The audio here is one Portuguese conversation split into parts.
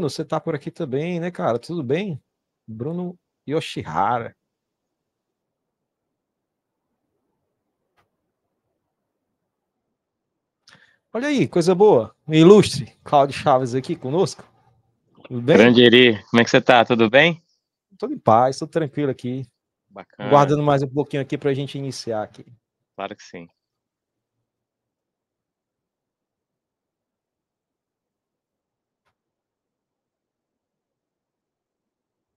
Bruno, você tá por aqui também, né, cara? Tudo bem? Bruno Yoshihara. Olha aí, coisa boa. Ilustre, Cláudio Chaves aqui conosco. Tudo bem? Grande Eri, como é que você tá? Tudo bem? Tudo em paz, tudo tranquilo aqui. Bacana, Guardando mais um pouquinho aqui pra gente iniciar aqui. claro que sim.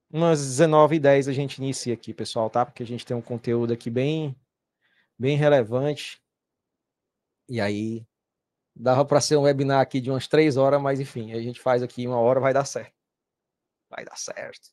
Umas 19h10 a gente inicia aqui, pessoal, tá? Porque a gente tem um conteúdo aqui bem relevante. E aí, dava para ser um webinar aqui de umas 3 horas, mas enfim, a gente faz aqui 1 hora, vai dar certo. Vai dar certo.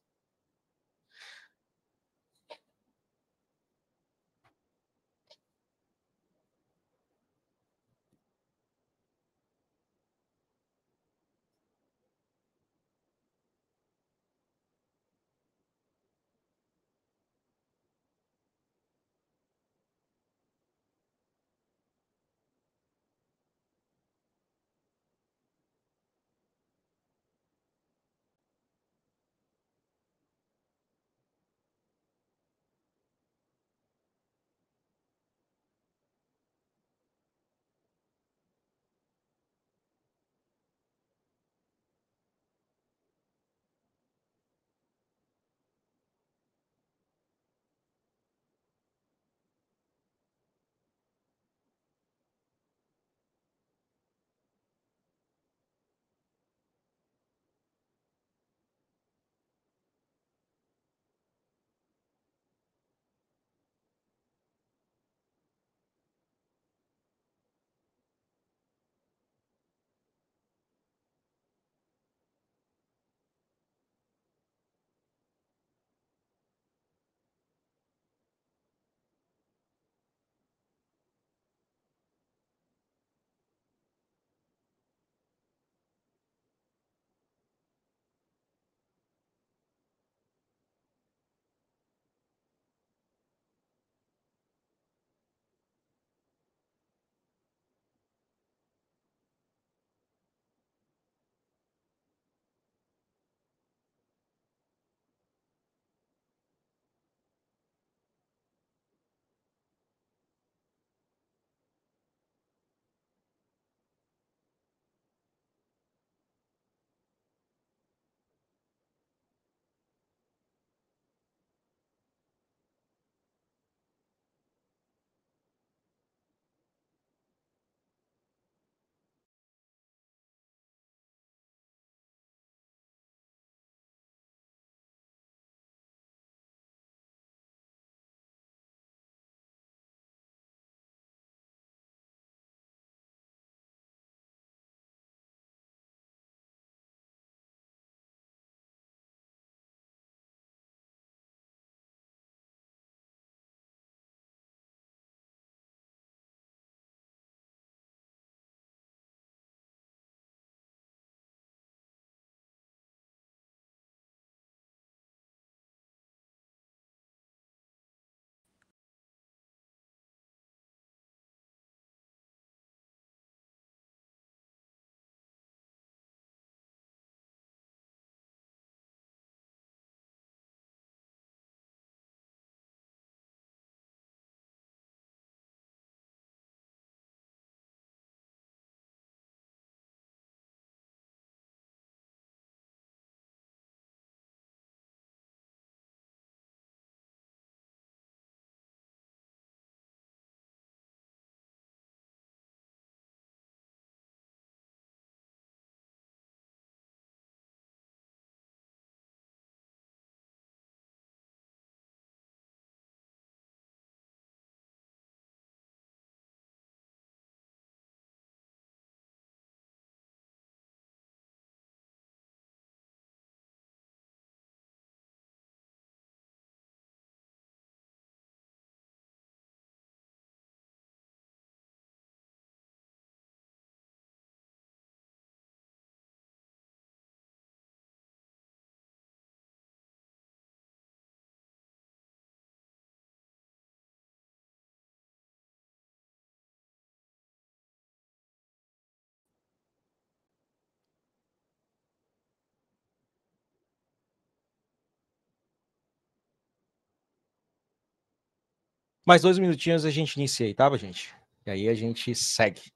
Mais 2 minutinhos a gente inicia aí, tá, gente? E aí a gente segue.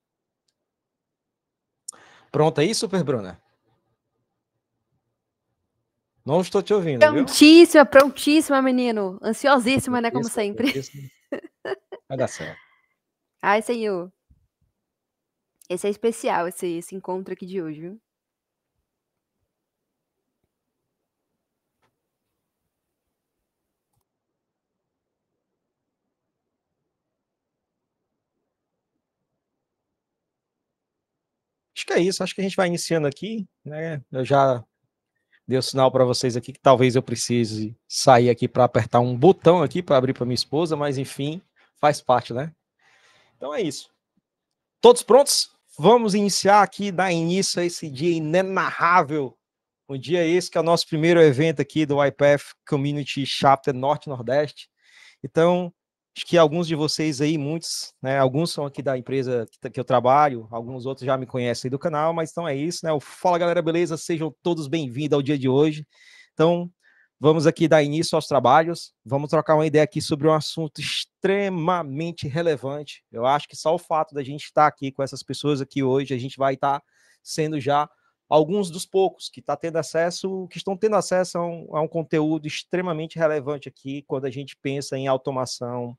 Pronto aí, Super Bruna? Não estou te ouvindo, viu? Prontíssima, prontíssima, menino. Ansiosíssima, né, como sempre. Vai dar certo. Ai, senhor. Esse é especial, esse encontro aqui de hoje, viu? Acho que é isso, acho que a gente vai iniciando aqui, né? Eu já dei o sinal para vocês aqui que talvez eu precise sair aqui para apertar um botão aqui para abrir para minha esposa, mas enfim, faz parte, né? Então é isso. Todos prontos? Vamos iniciar aqui, dar início a esse dia inenarrável. Um dia esse que é o nosso primeiro evento aqui do YPF Community Chapter Norte-Nordeste. Então, acho que alguns de vocês aí, muitos, né? Alguns são aqui da empresa que eu trabalho, alguns outros já me conhecem do canal, mas então é isso, né? Fala galera, beleza? Sejam todos bem-vindos ao dia de hoje. Então, vamos aqui dar início aos trabalhos, vamos trocar uma ideia aqui sobre um assunto extremamente relevante. Eu acho que só o fato da gente estar aqui com essas pessoas aqui hoje, a gente vai estar sendo já alguns dos poucos que estão tendo acesso a um conteúdo extremamente relevante aqui quando a gente pensa em automação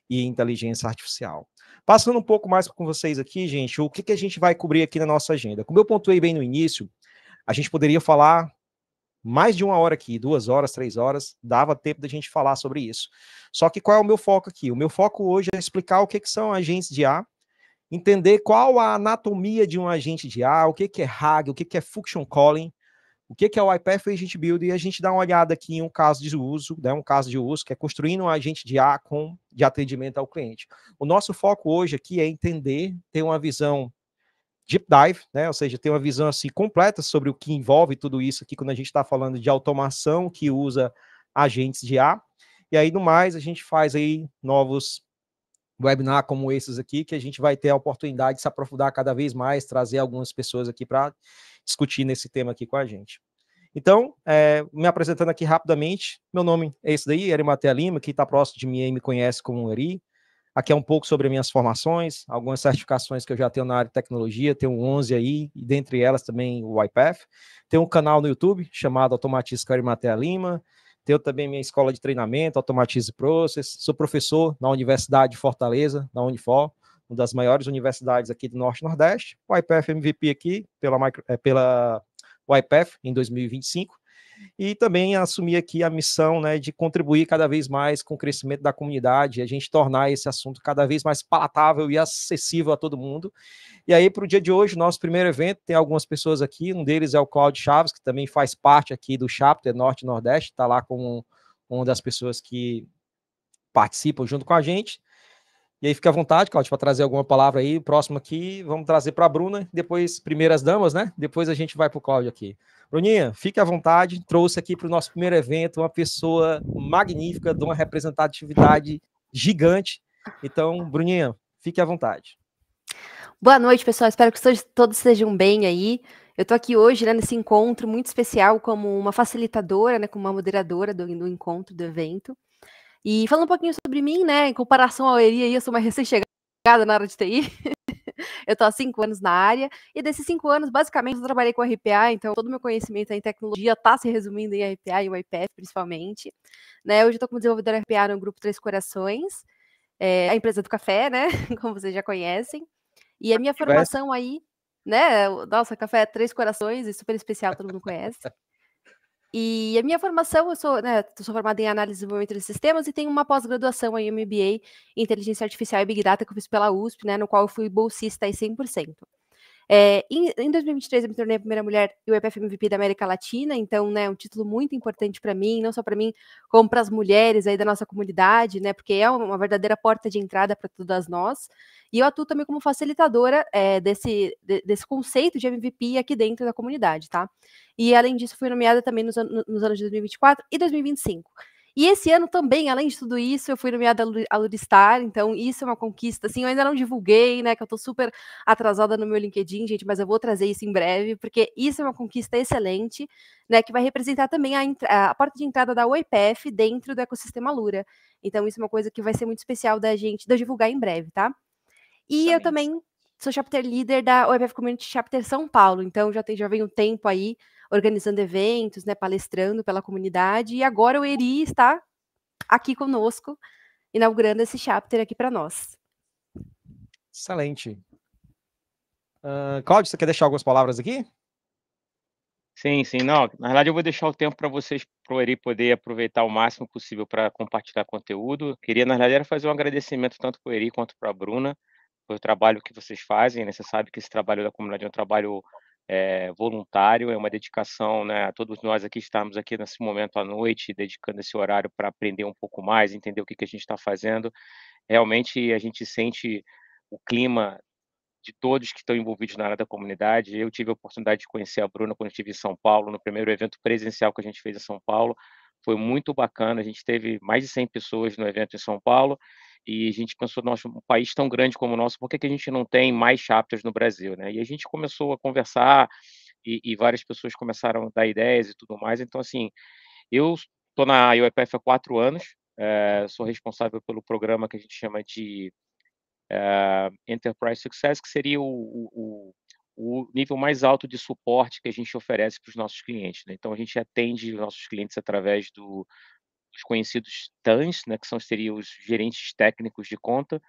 e inteligência artificial. Passando um pouco mais com vocês aqui, gente, o que a gente vai cobrir aqui na nossa agenda? Como eu pontuei bem no início, a gente poderia falar mais de 1 hora aqui, 2 horas, 3 horas, dava tempo da gente falar sobre isso. Só que qual é o meu foco aqui? O meu foco hoje é explicar o que são agentes de IA, entender qual a anatomia de um agente de IA, o que é RAG, o que é Function Calling, o que é o YPF Agent Build, e a gente dá uma olhada aqui em um caso de uso, né, que é construindo um agente de IA de atendimento ao cliente. O nosso foco hoje aqui é entender, ter uma visão deep dive, né, ou seja, ter uma visão assim completa sobre o que envolve tudo isso aqui quando a gente está falando de automação que usa agentes de IA, e aí no mais a gente faz aí novos webinar como esses aqui, que a gente vai ter a oportunidade de se aprofundar cada vez mais, trazer algumas pessoas aqui para discutir nesse tema aqui com a gente. Então, me apresentando aqui rapidamente, meu nome é esse daí, Eri Matea Lima, quem está próximo de mim aí me conhece como Eri. Aqui é um pouco sobre minhas formações, algumas certificações que eu já tenho na área de tecnologia, tenho 11 aí, e dentre elas também o YPF. Tenho um canal no YouTube chamado Automatize com Eri Matea Lima, tenho também minha escola de treinamento, Automatize Process, sou professor na Universidade de Fortaleza, na Unifor, uma das maiores universidades aqui do Norte e Nordeste, o YPF MVP aqui, pela YPF em 2025, e também assumir aqui a missão, né, de contribuir cada vez mais com o crescimento da comunidade, a gente tornar esse assunto cada vez mais palatável e acessível a todo mundo. E aí, para o dia de hoje, nosso primeiro evento, tem algumas pessoas aqui, um deles é o Cláudio Chaves, que também faz parte aqui do Chapter Norte e Nordeste, está lá como uma das pessoas que participam junto com a gente. E aí, fica à vontade, Cláudio, para trazer alguma palavra aí. O próximo aqui, vamos trazer para a Bruna, depois, primeiras damas, né? Depois a gente vai para o Cláudio aqui. Bruninha, fique à vontade, trouxe aqui para o nosso primeiro evento uma pessoa magnífica, de uma representatividade gigante. Então, Bruninha, fique à vontade. Boa noite, pessoal. Espero que todos estejam bem aí. Eu tô aqui hoje, né, nesse encontro muito especial como uma facilitadora, né, como uma moderadora do encontro, do evento. E falando um pouquinho sobre mim, né, em comparação ao Eri, eu sou uma recém-chegada na área de TI. Eu tô há 5 anos na área, e desses 5 anos, basicamente, eu trabalhei com RPA, então todo o meu conhecimento em tecnologia tá se resumindo em RPA e o YPF, principalmente. Né, hoje eu tô como desenvolvedora RPA no Grupo Três Corações, a empresa do café, né, como vocês já conhecem. E a minha formação aí, né, nossa, café Três Corações, é super especial, todo mundo conhece. E a minha formação, eu sou, né, sou formada em análise e desenvolvimento de sistemas e tenho uma pós-graduação em MBA em inteligência artificial e Big Data que eu fiz pela USP, né, no qual eu fui bolsista aí 100%. Em 2023 eu me tornei a primeira mulher YPF MVP da América Latina, então, né, um título muito importante para mim, não só para mim, como para as mulheres aí da nossa comunidade, né, porque é uma verdadeira porta de entrada para todas nós. E eu atuo também como facilitadora desse conceito de MVP aqui dentro da comunidade, tá? E além disso, fui nomeada também nos anos de 2024 e 2025. E esse ano também, além de tudo isso, eu fui nomeada a Luristar, então isso é uma conquista, assim, eu ainda não divulguei, né, que eu tô super atrasada no meu LinkedIn, gente, mas eu vou trazer isso em breve, porque isso é uma conquista excelente, né, que vai representar também a porta de entrada da UEPF dentro do ecossistema Lura. Então isso é uma coisa que vai ser muito especial da gente, de eu divulgar em breve, tá? E eu também sou chapter leader da UEPF Community Chapter São Paulo, então já venho um tempo aí organizando eventos, né, palestrando pela comunidade, e agora o Eri está aqui conosco, inaugurando esse chapter aqui para nós. Excelente. Cláudio, você quer deixar algumas palavras aqui? Sim, sim. Não, na verdade eu vou deixar o tempo para vocês, para o Eri poder aproveitar o máximo possível para compartilhar conteúdo. Queria, na verdade, era fazer um agradecimento tanto para o Eri quanto para a Bruna, pelo trabalho que vocês fazem, né? Você sabe que esse trabalho da comunidade é um trabalho voluntário, é uma dedicação, né? A todos nós aqui estamos aqui nesse momento à noite, dedicando esse horário para aprender um pouco mais, entender o que a gente está fazendo. Realmente a gente sente o clima de todos que estão envolvidos na área da comunidade. Eu tive a oportunidade de conhecer a Bruna quando estive em São Paulo, no primeiro evento presencial que a gente fez em São Paulo. Foi muito bacana, a gente teve mais de 100 pessoas no evento em São Paulo, e a gente pensou, nossa, um país tão grande como o nosso, por que a gente não tem mais chapters no Brasil, né? E a gente começou a conversar, e várias pessoas começaram a dar ideias e tudo mais. Então, assim, eu estou na UEPF há 4 anos, sou responsável pelo programa que a gente chama de Enterprise Success, que seria o nível mais alto de suporte que a gente oferece para os nossos clientes, né? Então, a gente atende os nossos clientes através dos conhecidos TANs, né, que seriam os gerentes técnicos de conta.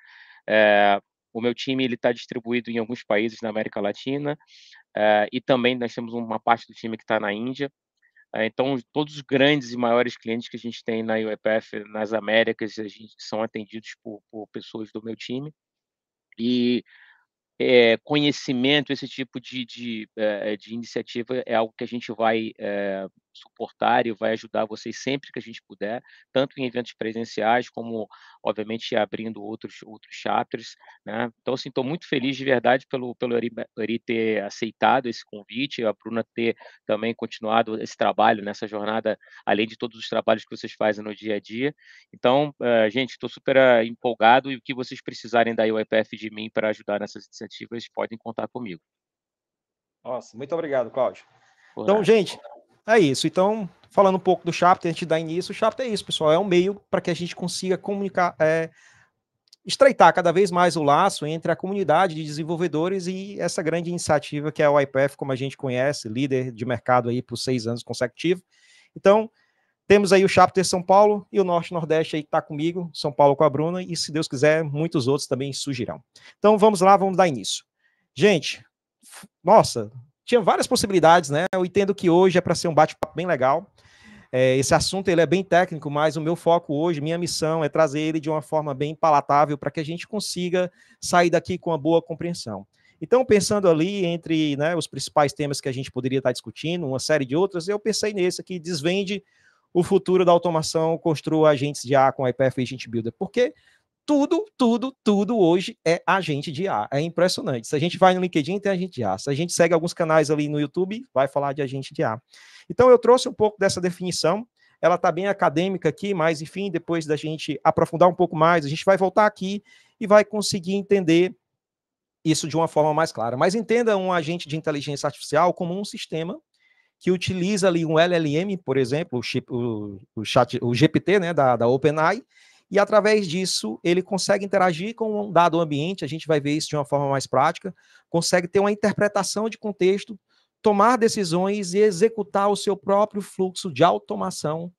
O meu time está distribuído em alguns países na América Latina, e também nós temos uma parte do time que está na Índia. Então, todos os grandes e maiores clientes que a gente tem na UEPF nas Américas, a gente são atendidos por pessoas do meu time. E conhecimento, esse tipo de iniciativa é algo que a gente vai suportar e vai ajudar vocês sempre que a gente puder, tanto em eventos presenciais, como, obviamente, abrindo outros chapters, né? Então, assim, estou muito feliz de verdade pelo Eri ter aceitado esse convite, a Bruna ter também continuado esse trabalho, nessa jornada, além de todos os trabalhos que vocês fazem no dia a dia. Então, gente, estou super empolgado, e o que vocês precisarem da UEPF de mim para ajudar nessas iniciativas, podem contar comigo. Nossa, muito obrigado, Cláudio. Por Então, nada. gente, é isso. Então, falando um pouco do chapter, antes de dar início, o chapter é isso, pessoal. É um meio para que a gente consiga comunicar, estreitar cada vez mais o laço entre a comunidade de desenvolvedores e essa grande iniciativa que é a UEPF, como a gente conhece, líder de mercado aí por 6 anos consecutivos. Então, temos aí o chapter São Paulo e o Norte e Nordeste aí que está comigo, São Paulo com a Bruna, e se Deus quiser, muitos outros também surgirão. Então, vamos lá, vamos dar início. Gente, nossa, tinha várias possibilidades, né? Eu entendo que hoje é para ser um bate-papo bem legal. Esse assunto ele é bem técnico, mas o meu foco hoje, minha missão é trazer ele de uma forma bem palatável para que a gente consiga sair daqui com uma boa compreensão. Então, pensando ali entre, né, os principais temas que a gente poderia estar discutindo, uma série de outras, eu pensei nesse aqui, desvende o futuro da automação, construa agentes de IA com a IPF Agent Builder, porque tudo hoje é agente de IA. É impressionante. Se a gente vai no LinkedIn, tem agente de IA. Se a gente segue alguns canais ali no YouTube, vai falar de agente de IA. Então, eu trouxe um pouco dessa definição. Ela está bem acadêmica aqui, mas, enfim, depois da gente aprofundar um pouco mais, a gente vai voltar aqui e vai conseguir entender isso de uma forma mais clara. Mas entenda um agente de inteligência artificial como um sistema que utiliza ali um LLM, por exemplo, o GPT, né, da OpenAI, e através disso ele consegue interagir com um dado ambiente, a gente vai ver isso de uma forma mais prática, consegue ter uma interpretação de contexto, tomar decisões e executar o seu próprio fluxo de automação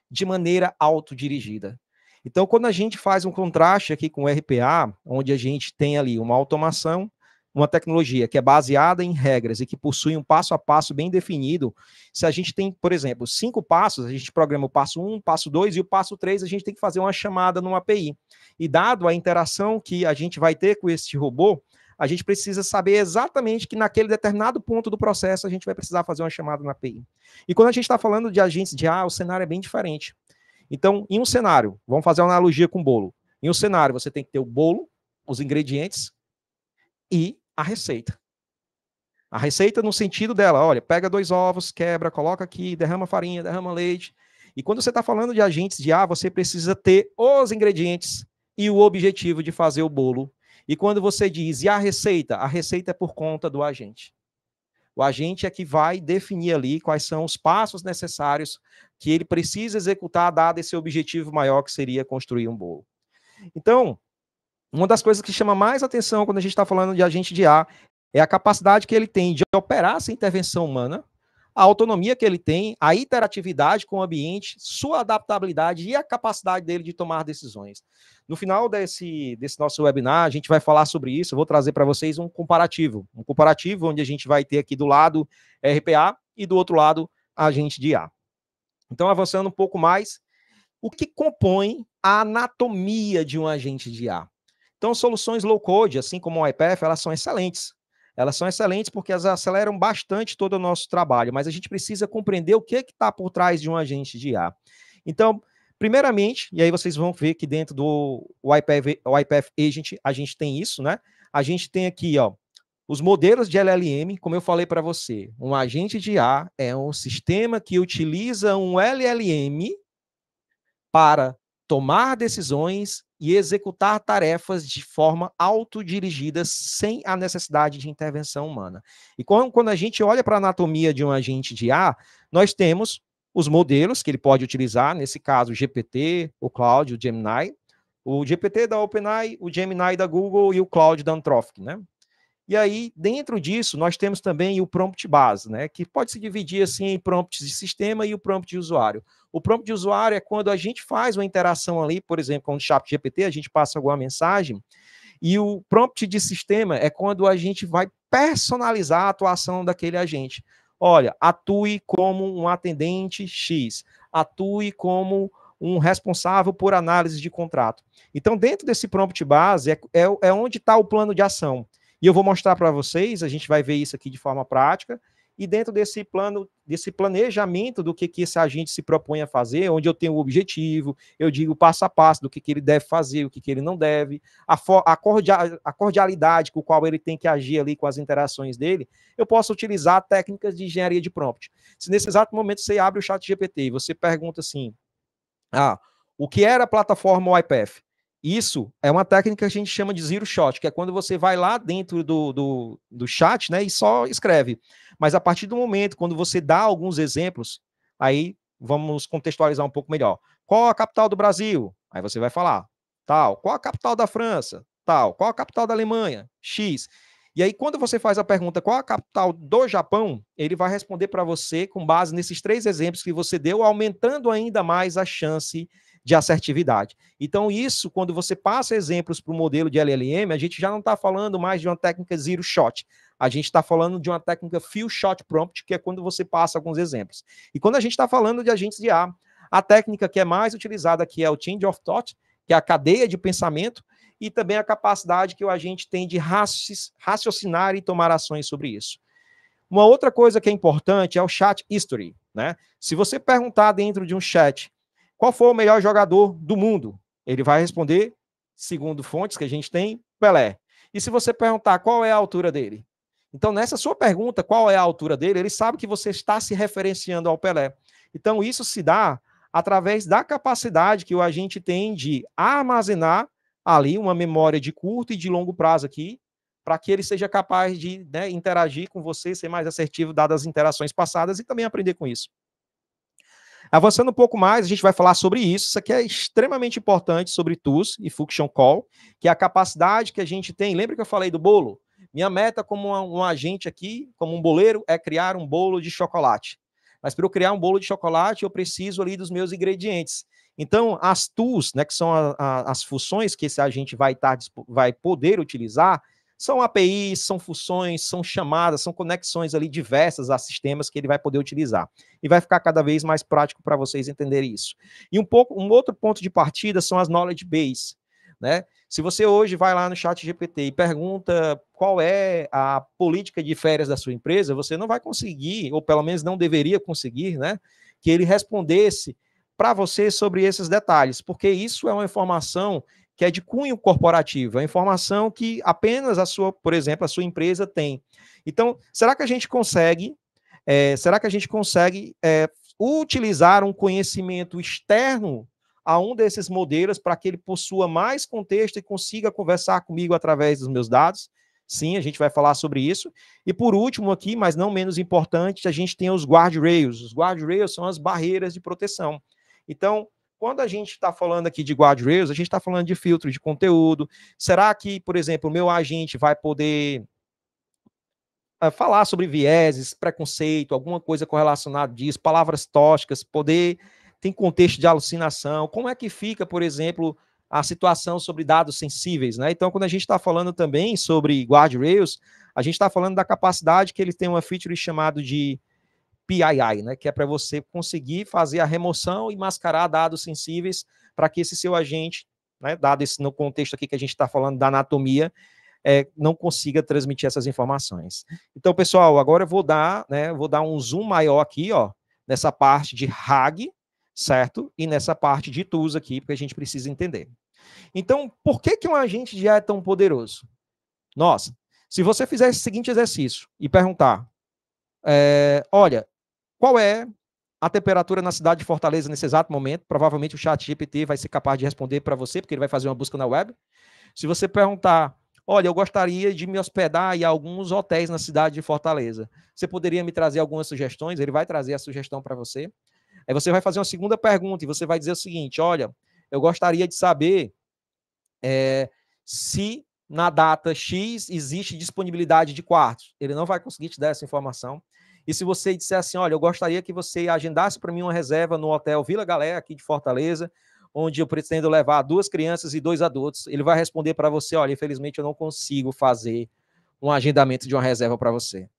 de maneira autodirigida. Então, quando a gente faz um contraste aqui com o RPA, onde a gente tem ali uma automação, uma tecnologia que é baseada em regras e que possui um passo a passo bem definido, se a gente tem, por exemplo, 5 passos, a gente programa o passo 1, passo 2 e o passo 3, a gente tem que fazer uma chamada numa API. E dado a interação que a gente vai ter com esse robô, a gente precisa saber exatamente que naquele determinado ponto do processo a gente vai precisar fazer uma chamada na API. E quando a gente está falando de agentes de IA, o cenário é bem diferente. Então, em um cenário, vamos fazer uma analogia com o bolo. Em um cenário, você tem que ter o bolo, os ingredientes e a receita. A receita no sentido dela, olha, pega 2 ovos, quebra, coloca aqui, derrama farinha, derrama leite. E quando você está falando de agentes de A, você precisa ter os ingredientes e o objetivo de fazer o bolo. E quando você diz, e a receita é por conta do agente. O agente é que vai definir ali quais são os passos necessários que ele precisa executar, dado esse objetivo maior que seria construir um bolo. Então, uma das coisas que chama mais atenção quando a gente está falando de agente de A é a capacidade que ele tem de operar essa intervenção humana, a autonomia que ele tem, a interatividade com o ambiente, sua adaptabilidade e a capacidade dele de tomar decisões. No final desse nosso webinar, a gente vai falar sobre isso, eu vou trazer para vocês um comparativo onde a gente vai ter aqui do lado RPA e do outro lado agente de A. Então, avançando um pouco mais, o que compõe a anatomia de um agente de A? Então, soluções low-code, assim como o IPF, elas são excelentes. Elas são excelentes porque elas aceleram bastante todo o nosso trabalho, mas a gente precisa compreender o que está por trás de um agente de IA. Então, primeiramente, e aí vocês vão ver que dentro do IPF Agent, a gente tem isso, né? A gente tem aqui, ó, os modelos de LLM, como eu falei para você, um agente de IA é um sistema que utiliza um LLM para tomar decisões e executar tarefas de forma autodirigida, sem a necessidade de intervenção humana. E quando a gente olha para a anatomia de um agente de IA, nós temos os modelos que ele pode utilizar, nesse caso o GPT, o Claude, o Gemini, o GPT da OpenAI, o Gemini da Google e o Claude da Anthropic, né? E aí, dentro disso, nós temos também o prompt base, né, que pode se dividir assim em prompts de sistema e o prompt de usuário. O prompt de usuário é quando a gente faz uma interação ali, por exemplo, com o ChatGPT, a gente passa alguma mensagem, e o prompt de sistema é quando a gente vai personalizar a atuação daquele agente. Olha, atue como um atendente X, atue como um responsável por análise de contrato. Então, dentro desse prompt base, é onde está o plano de ação. E eu vou mostrar para vocês, a gente vai ver isso aqui de forma prática, e dentro desse plano, desse planejamento do que esse agente se propõe a fazer, onde eu tenho o objetivo, eu digo passo a passo do que ele deve fazer, o que ele não deve, a cordialidade com a qual ele tem que agir ali com as interações dele, eu posso utilizar técnicas de engenharia de prompt. Se nesse exato momento você abre o ChatGPT e você pergunta assim, o que era a plataforma YPF? Isso é uma técnica que a gente chama de zero shot, que é quando você vai lá dentro do chat, né, e só escreve. Mas a partir do momento, quando você dá alguns exemplos, aí vamos contextualizar um pouco melhor. Qual a capital do Brasil? Aí você vai falar, tal. Qual a capital da França? Tal. Qual a capital da Alemanha? X. E aí, quando você faz a pergunta qual a capital do Japão, ele vai responder para você com base nesses 3 exemplos que você deu, aumentando ainda mais a chance de assertividade. Então, isso, quando você passa exemplos para o modelo de LLM, a gente já não está falando mais de uma técnica zero shot. A gente está falando de uma técnica few shot prompt, que é quando você passa alguns exemplos. E quando a gente está falando de agentes de IA, a técnica que é mais utilizada aqui é o change of thought, que é a cadeia de pensamento, e também a capacidade que o agente tem de raciocinar e tomar ações sobre isso. Uma outra coisa que é importante é o chat history, né? Se você perguntar dentro de um chat qual foi o melhor jogador do mundo, ele vai responder, segundo fontes que a gente tem, Pelé. E se você perguntar qual é a altura dele? Então, nessa sua pergunta, qual é a altura dele, ele sabe que você está se referenciando ao Pelé. Então, isso se dá através da capacidade que o agente tem de armazenar ali uma memória de curto e de longo prazo aqui, para que ele seja capaz de, né, interagir com você, ser mais assertivo, dadas as interações passadas, e também aprender com isso. Avançando um pouco mais, a gente vai falar sobre isso. Isso aqui é extremamente importante sobre tools e function call, que é a capacidade que a gente tem. Lembra que eu falei do bolo? Minha meta como um agente aqui, como um boleiro, é criar um bolo de chocolate. Mas para eu criar um bolo de chocolate, eu preciso ali dos meus ingredientes. Então, as tools, né, que são as funções que esse agente vai poder utilizar, são APIs, são funções, são chamadas, são conexões ali diversas a sistemas que ele vai poder utilizar. E vai ficar cada vez mais prático para vocês entenderem isso. E um outro ponto de partida são as knowledge base, né? Se você hoje vai lá no ChatGPT e pergunta qual é a política de férias da sua empresa, você não vai conseguir, ou pelo menos não deveria conseguir, né, que ele respondesse para você sobre esses detalhes, porque isso é uma informação que é de cunho corporativo, é informação que apenas por exemplo, a sua empresa tem. Então, será que a gente consegue utilizar um conhecimento externo a um desses modelos para que ele possua mais contexto e consiga conversar comigo através dos meus dados? Sim, a gente vai falar sobre isso. E por último aqui, mas não menos importante, a gente tem os guardrails. Os guardrails são as barreiras de proteção. Então, quando a gente está falando aqui de guardrails, a gente está falando de filtro de conteúdo. Será que, por exemplo, o meu agente vai poder falar sobre vieses, preconceito, alguma coisa correlacionada disso, palavras tóxicas, tem contexto de alucinação? Como é que fica, por exemplo, a situação sobre dados sensíveis, né? Então, quando a gente está falando também sobre guardrails, a gente está falando da capacidade que eles têm uma feature chamada de PII, né? Que é para você conseguir fazer a remoção e mascarar dados sensíveis para que esse seu agente, né, dado esse no contexto aqui que a gente está falando da anatomia, não consiga transmitir essas informações. Então, pessoal, agora eu vou dar um zoom maior aqui, ó, nessa parte de RAG, certo? E nessa parte de tools aqui, porque a gente precisa entender. Então, por que um agente de IA é tão poderoso? Nossa, se você fizer esse seguinte exercício e perguntar, olha, qual é a temperatura na cidade de Fortaleza nesse exato momento? Provavelmente o ChatGPT vai ser capaz de responder para você, porque ele vai fazer uma busca na web. Se você perguntar, olha, eu gostaria de me hospedar em alguns hotéis na cidade de Fortaleza, você poderia me trazer algumas sugestões? Ele vai trazer a sugestão para você. Aí você vai fazer uma segunda pergunta e você vai dizer o seguinte, olha, eu gostaria de saber se na data X existe disponibilidade de quartos. Ele não vai conseguir te dar essa informação. E se você disser assim, olha, eu gostaria que você agendasse para mim uma reserva no hotel Vila Galé, aqui de Fortaleza, onde eu pretendo levar 2 crianças e 2 adultos, ele vai responder para você, olha, infelizmente eu não consigo fazer um agendamento de uma reserva para você.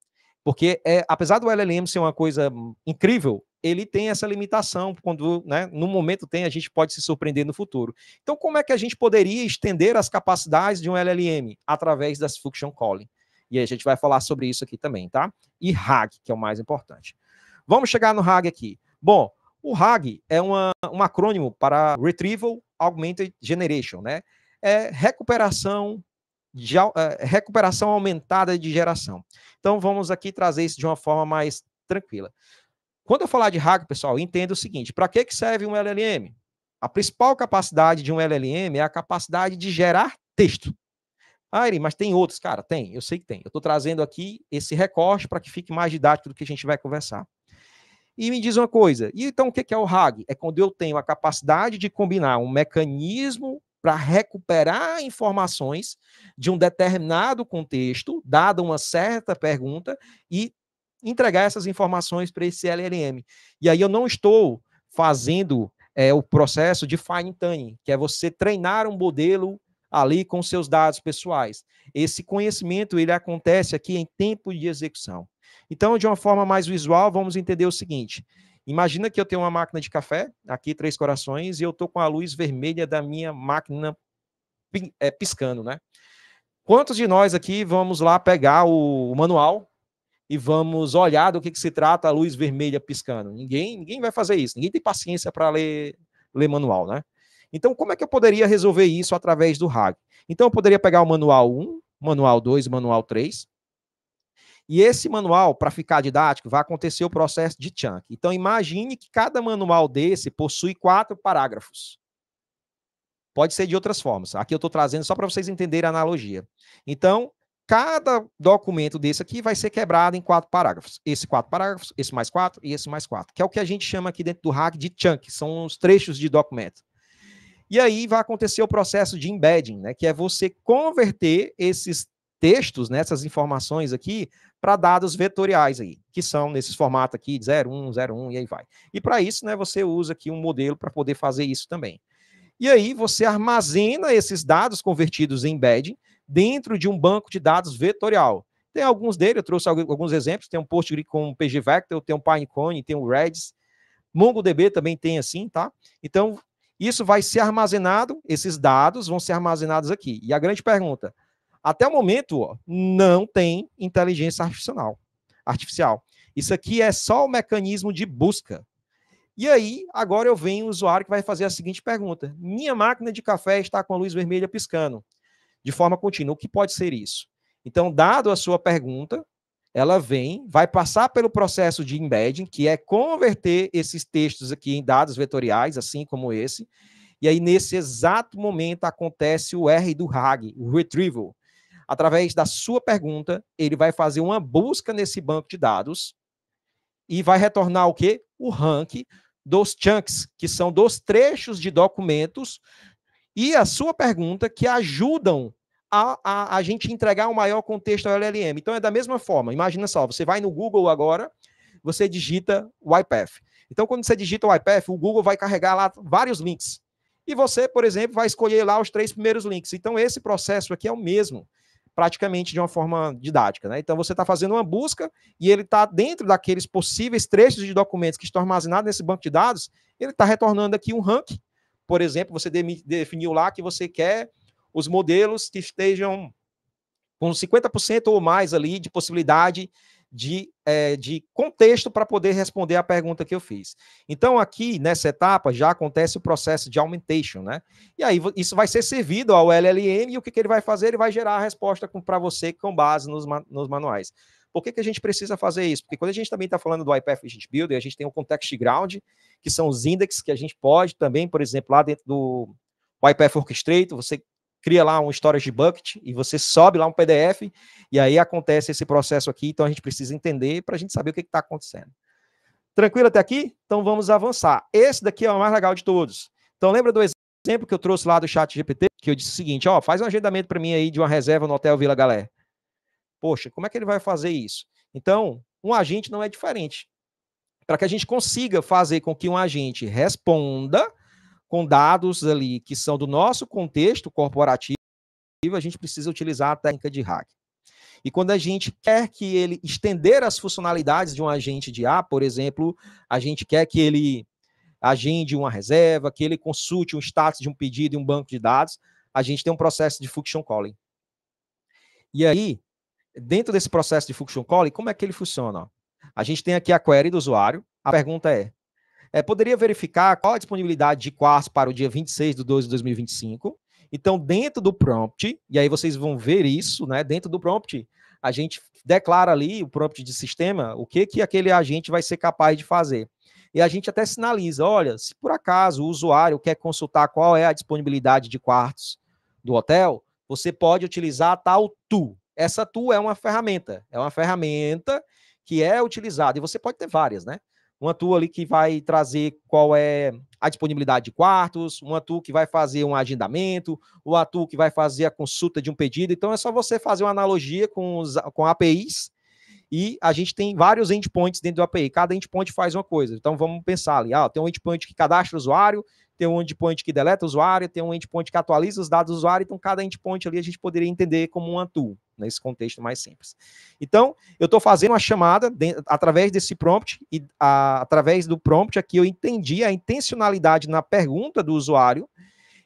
Porque, apesar do LLM ser uma coisa incrível, ele tem essa limitação, quando, né, no momento a gente pode se surpreender no futuro. Então, como é que a gente poderia estender as capacidades de um LLM? Através das function calling. E aí a gente vai falar sobre isso aqui também, tá? E RAG, que é o mais importante. Vamos chegar no RAG aqui. Bom, o RAG é um acrônimo para Retrieval Augmented Generation, né? É recuperação aumentada de geração. Então, vamos aqui trazer isso de uma forma mais tranquila. Quando eu falar de RAG, pessoal, entenda o seguinte, para que serve um LLM? A principal capacidade de um LLM é a capacidade de gerar texto. Ah, Eri, mas tem outros? Cara, tem, eu sei que tem. Eu estou trazendo aqui esse recorte para que fique mais didático do que a gente vai conversar. E me diz uma coisa, e então o que é o RAG? É quando eu tenho a capacidade de combinar um mecanismo para recuperar informações de um determinado contexto, dada uma certa pergunta, e entregar essas informações para esse LLM. E aí eu não estou fazendo o processo de fine tuning, que é você treinar um modelo ali com seus dados pessoais. Esse conhecimento, ele acontece aqui em tempo de execução. Então, de uma forma mais visual, vamos entender o seguinte. Imagina que eu tenho uma máquina de café, aqui 3 corações, e eu estou com a luz vermelha da minha máquina piscando, né? Quantos de nós aqui vamos lá pegar o manual e vamos olhar do que se trata a luz vermelha piscando? Ninguém vai fazer isso. Ninguém tem paciência para ler manual, né? Então, como é que eu poderia resolver isso através do RAG? Então, eu poderia pegar o manual 1, manual 2 e manual 3, e esse manual, para ficar didático, vai acontecer o processo de chunk. Então, imagine que cada manual desse possui 4 parágrafos. Pode ser de outras formas. Aqui eu estou trazendo só para vocês entenderem a analogia. Então, cada documento desse aqui vai ser quebrado em 4 parágrafos. Esse 4 parágrafos, esse mais 4 e esse mais 4. Que é o que a gente chama aqui dentro do RAG de chunk, são os trechos de documento. E aí vai acontecer o processo de embedding, né, que é você converter esses textos, né, essas informações aqui, para dados vetoriais aí, que são nesses formatos aqui, 01, 01 e aí vai. E para isso, né, você usa aqui um modelo para poder fazer isso também. E aí você armazena esses dados convertidos em embedding dentro de um banco de dados vetorial. Tem alguns deles, eu trouxe alguns exemplos, tem um PostgreSQL com pgvector, tem um Pinecone, tem um Redis, MongoDB também tem assim, tá? Então, isso vai ser armazenado, esses dados vão ser armazenados aqui. E a grande pergunta, até o momento, ó, não tem inteligência artificial. Isso aqui é só o mecanismo de busca. E aí, agora eu venho o usuário que vai fazer a seguinte pergunta. Minha máquina de café está com a luz vermelha piscando de forma contínua. O que pode ser isso? Então, dado a sua pergunta, ela vem, vai passar pelo processo de embedding, que é converter esses textos aqui em dados vetoriais, assim como esse, e aí nesse exato momento acontece o R do RAG, o retrieval. Através da sua pergunta, ele vai fazer uma busca nesse banco de dados e vai retornar o quê? O rank dos chunks, que são dos trechos de documentos, e a sua pergunta que ajudam a gente entregar um maior contexto ao LLM. Então, é da mesma forma. Imagina só, você vai no Google agora, você digita o YPath. Então, quando você digita o YPath, o Google vai carregar lá vários links. E você, por exemplo, vai escolher lá os 3 primeiros links. Então, esse processo aqui é o mesmo, praticamente de uma forma didática, né? Então, você está fazendo uma busca e ele está dentro daqueles possíveis trechos de documentos que estão armazenados nesse banco de dados, ele está retornando aqui um rank. Por exemplo, você definiu lá que você quer os modelos que estejam com 50% ou mais ali de possibilidade de contexto para poder responder a pergunta que eu fiz. Então, aqui, nessa etapa, já acontece o processo de augmentation, né? E aí, isso vai ser servido ao LLM e o que ele vai fazer? Ele vai gerar a resposta para você com base nos manuais. Por que a gente precisa fazer isso? Porque quando a gente também está falando do YPath Agent Builder, a gente tem o Context Ground, que são os indexes que a gente pode também, por exemplo, lá dentro do YPath Orchestrator, você cria lá um storage bucket e você sobe lá um PDF e aí acontece esse processo aqui, então a gente precisa entender para a gente saber o que está acontecendo. Tranquilo até aqui? Então vamos avançar. Esse daqui é o mais legal de todos. Então lembra do exemplo que eu trouxe lá do ChatGPT, que eu disse o seguinte, ó, faz um agendamento para mim aí de uma reserva no Hotel Vila Galé. Poxa, como é que ele vai fazer isso? Então, um agente não é diferente. Para que a gente consiga fazer com que um agente responda com dados ali que são do nosso contexto corporativo, a gente precisa utilizar a técnica de RAG. E quando a gente quer que ele estender as funcionalidades de um agente de A, por exemplo, a gente quer que ele agende uma reserva, que ele consulte um status de um pedido em um banco de dados, a gente tem um processo de function calling. E aí, dentro desse processo de function calling, como é que ele funciona? A gente tem aqui a query do usuário, a pergunta poderia verificar qual a disponibilidade de quartos para o dia 26/12/2025. Então, dentro do prompt, e aí vocês vão ver isso, né? Dentro do prompt, a gente declara ali, o prompt de sistema, o que aquele agente vai ser capaz de fazer. E a gente até sinaliza, olha, se por acaso o usuário quer consultar qual é a disponibilidade de quartos do hotel, você pode utilizar a tal tool. Essa tool é uma ferramenta que é utilizada, e você pode ter várias, né? Uma tool ali que vai trazer qual é a disponibilidade de quartos, uma tool que vai fazer um agendamento, uma tool que vai fazer a consulta de um pedido. Então, é só você fazer uma analogia com APIs e a gente tem vários endpoints dentro do API. Cada endpoint faz uma coisa. Então, vamos pensar ali. Tem um endpoint que cadastra o usuário, tem um endpoint que deleta o usuário, tem um endpoint que atualiza os dados do usuário. Então, cada endpoint ali a gente poderia entender como uma tool, nesse contexto mais simples. Então, eu estou fazendo uma chamada através desse prompt, e através do prompt aqui eu entendi a intencionalidade na pergunta do usuário,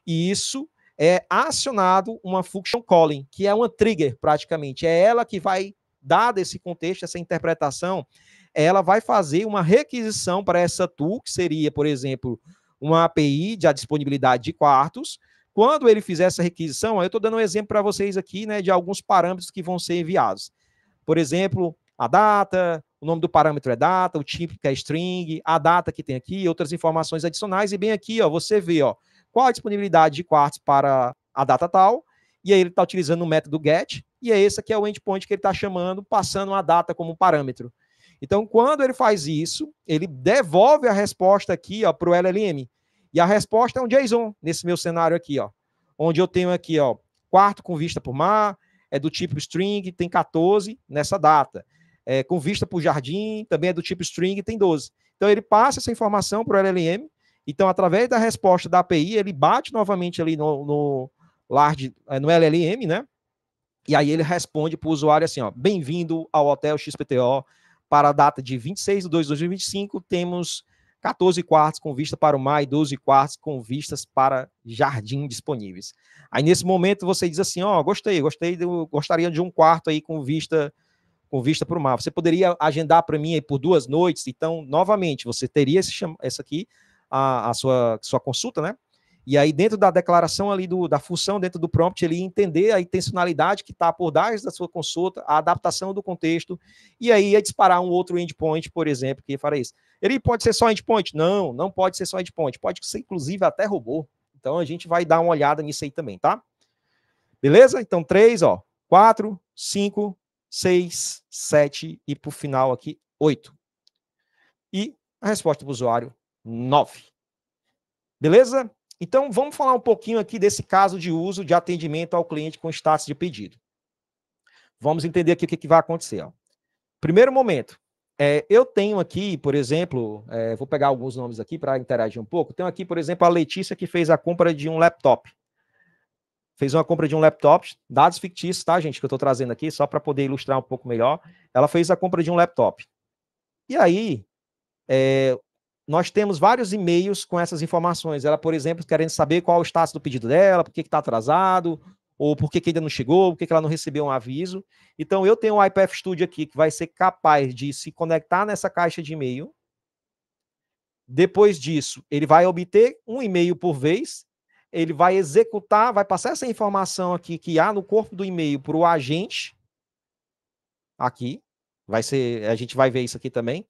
e isso é acionado uma function calling, que é uma trigger, praticamente. É ela que vai, dado esse contexto, essa interpretação, ela vai fazer uma requisição para essa tool, que seria, por exemplo, uma API de disponibilidade de quartos. Quando ele fizer essa requisição, eu estou dando um exemplo para vocês aqui, né, de alguns parâmetros que vão ser enviados. Por exemplo, a data, o nome do parâmetro é data, o tipo que é string, a data que tem aqui, outras informações adicionais, e bem aqui, ó, você vê, ó, qual a disponibilidade de quartos para a data tal, e aí ele está utilizando o método get, e é esse aqui é o endpoint que ele está chamando, passando a data como parâmetro. Então, quando ele faz isso, ele devolve a resposta aqui para o LLM. E a resposta é um JSON, nesse meu cenário aqui, ó, onde eu tenho aqui, ó, quarto com vista para o mar, é do tipo string, tem 14 nessa data. Com vista para o jardim, também é do tipo string, tem 12. Então, ele passa essa informação para o LLM. Então, através da resposta da API, ele bate novamente ali no LLM, né? E aí ele responde para o usuário assim, ó, bem-vindo ao Hotel XPTO, para a data de 26/2/2025, temos 14 quartos com vista para o mar e 12 quartos com vistas para jardim disponíveis. Aí, nesse momento, você diz assim, ó, gostaria de um quarto aí com vista para o mar. Você poderia agendar para mim aí por 2 noites? Então, novamente, você teria essa aqui, a sua consulta, né? E aí, dentro da declaração ali, da função dentro do prompt, ele ia entender a intencionalidade que está por trás da sua consulta, a adaptação do contexto, e aí ia disparar um outro endpoint, por exemplo, que faria isso. Ele pode ser só endpoint? Não, não pode ser só endpoint. Pode ser, inclusive, até robô. Então, a gente vai dar uma olhada nisso aí também, tá? Beleza? Então, 3, 4, 5, 6, 7 e, por final aqui, 8. E a resposta do usuário, 9. Beleza? Então, vamos falar um pouquinho aqui desse caso de uso de atendimento ao cliente com status de pedido. Vamos entender aqui o que vai acontecer. Ó. Primeiro momento, eu tenho aqui, por exemplo, vou pegar alguns nomes aqui para interagir um pouco. Tenho aqui, por exemplo, a Letícia, que fez a compra de um laptop. Fez uma compra de um laptop, dados fictícios, tá, gente, que eu estou trazendo aqui, só para poder ilustrar um pouco melhor. Ela fez a compra de um laptop. E aí, nós temos vários e-mails com essas informações. Ela, por exemplo, querendo saber qual é o status do pedido dela, por que está atrasado, ou por que ainda não chegou, por que ela não recebeu um aviso. Então, eu tenho o YPF Studio aqui, que vai ser capaz de se conectar nessa caixa de e-mail. Depois disso, ele vai obter um e-mail por vez, ele vai executar, vai passar essa informação aqui que há no corpo do e-mail para o agente. Aqui, a gente vai ver isso aqui também.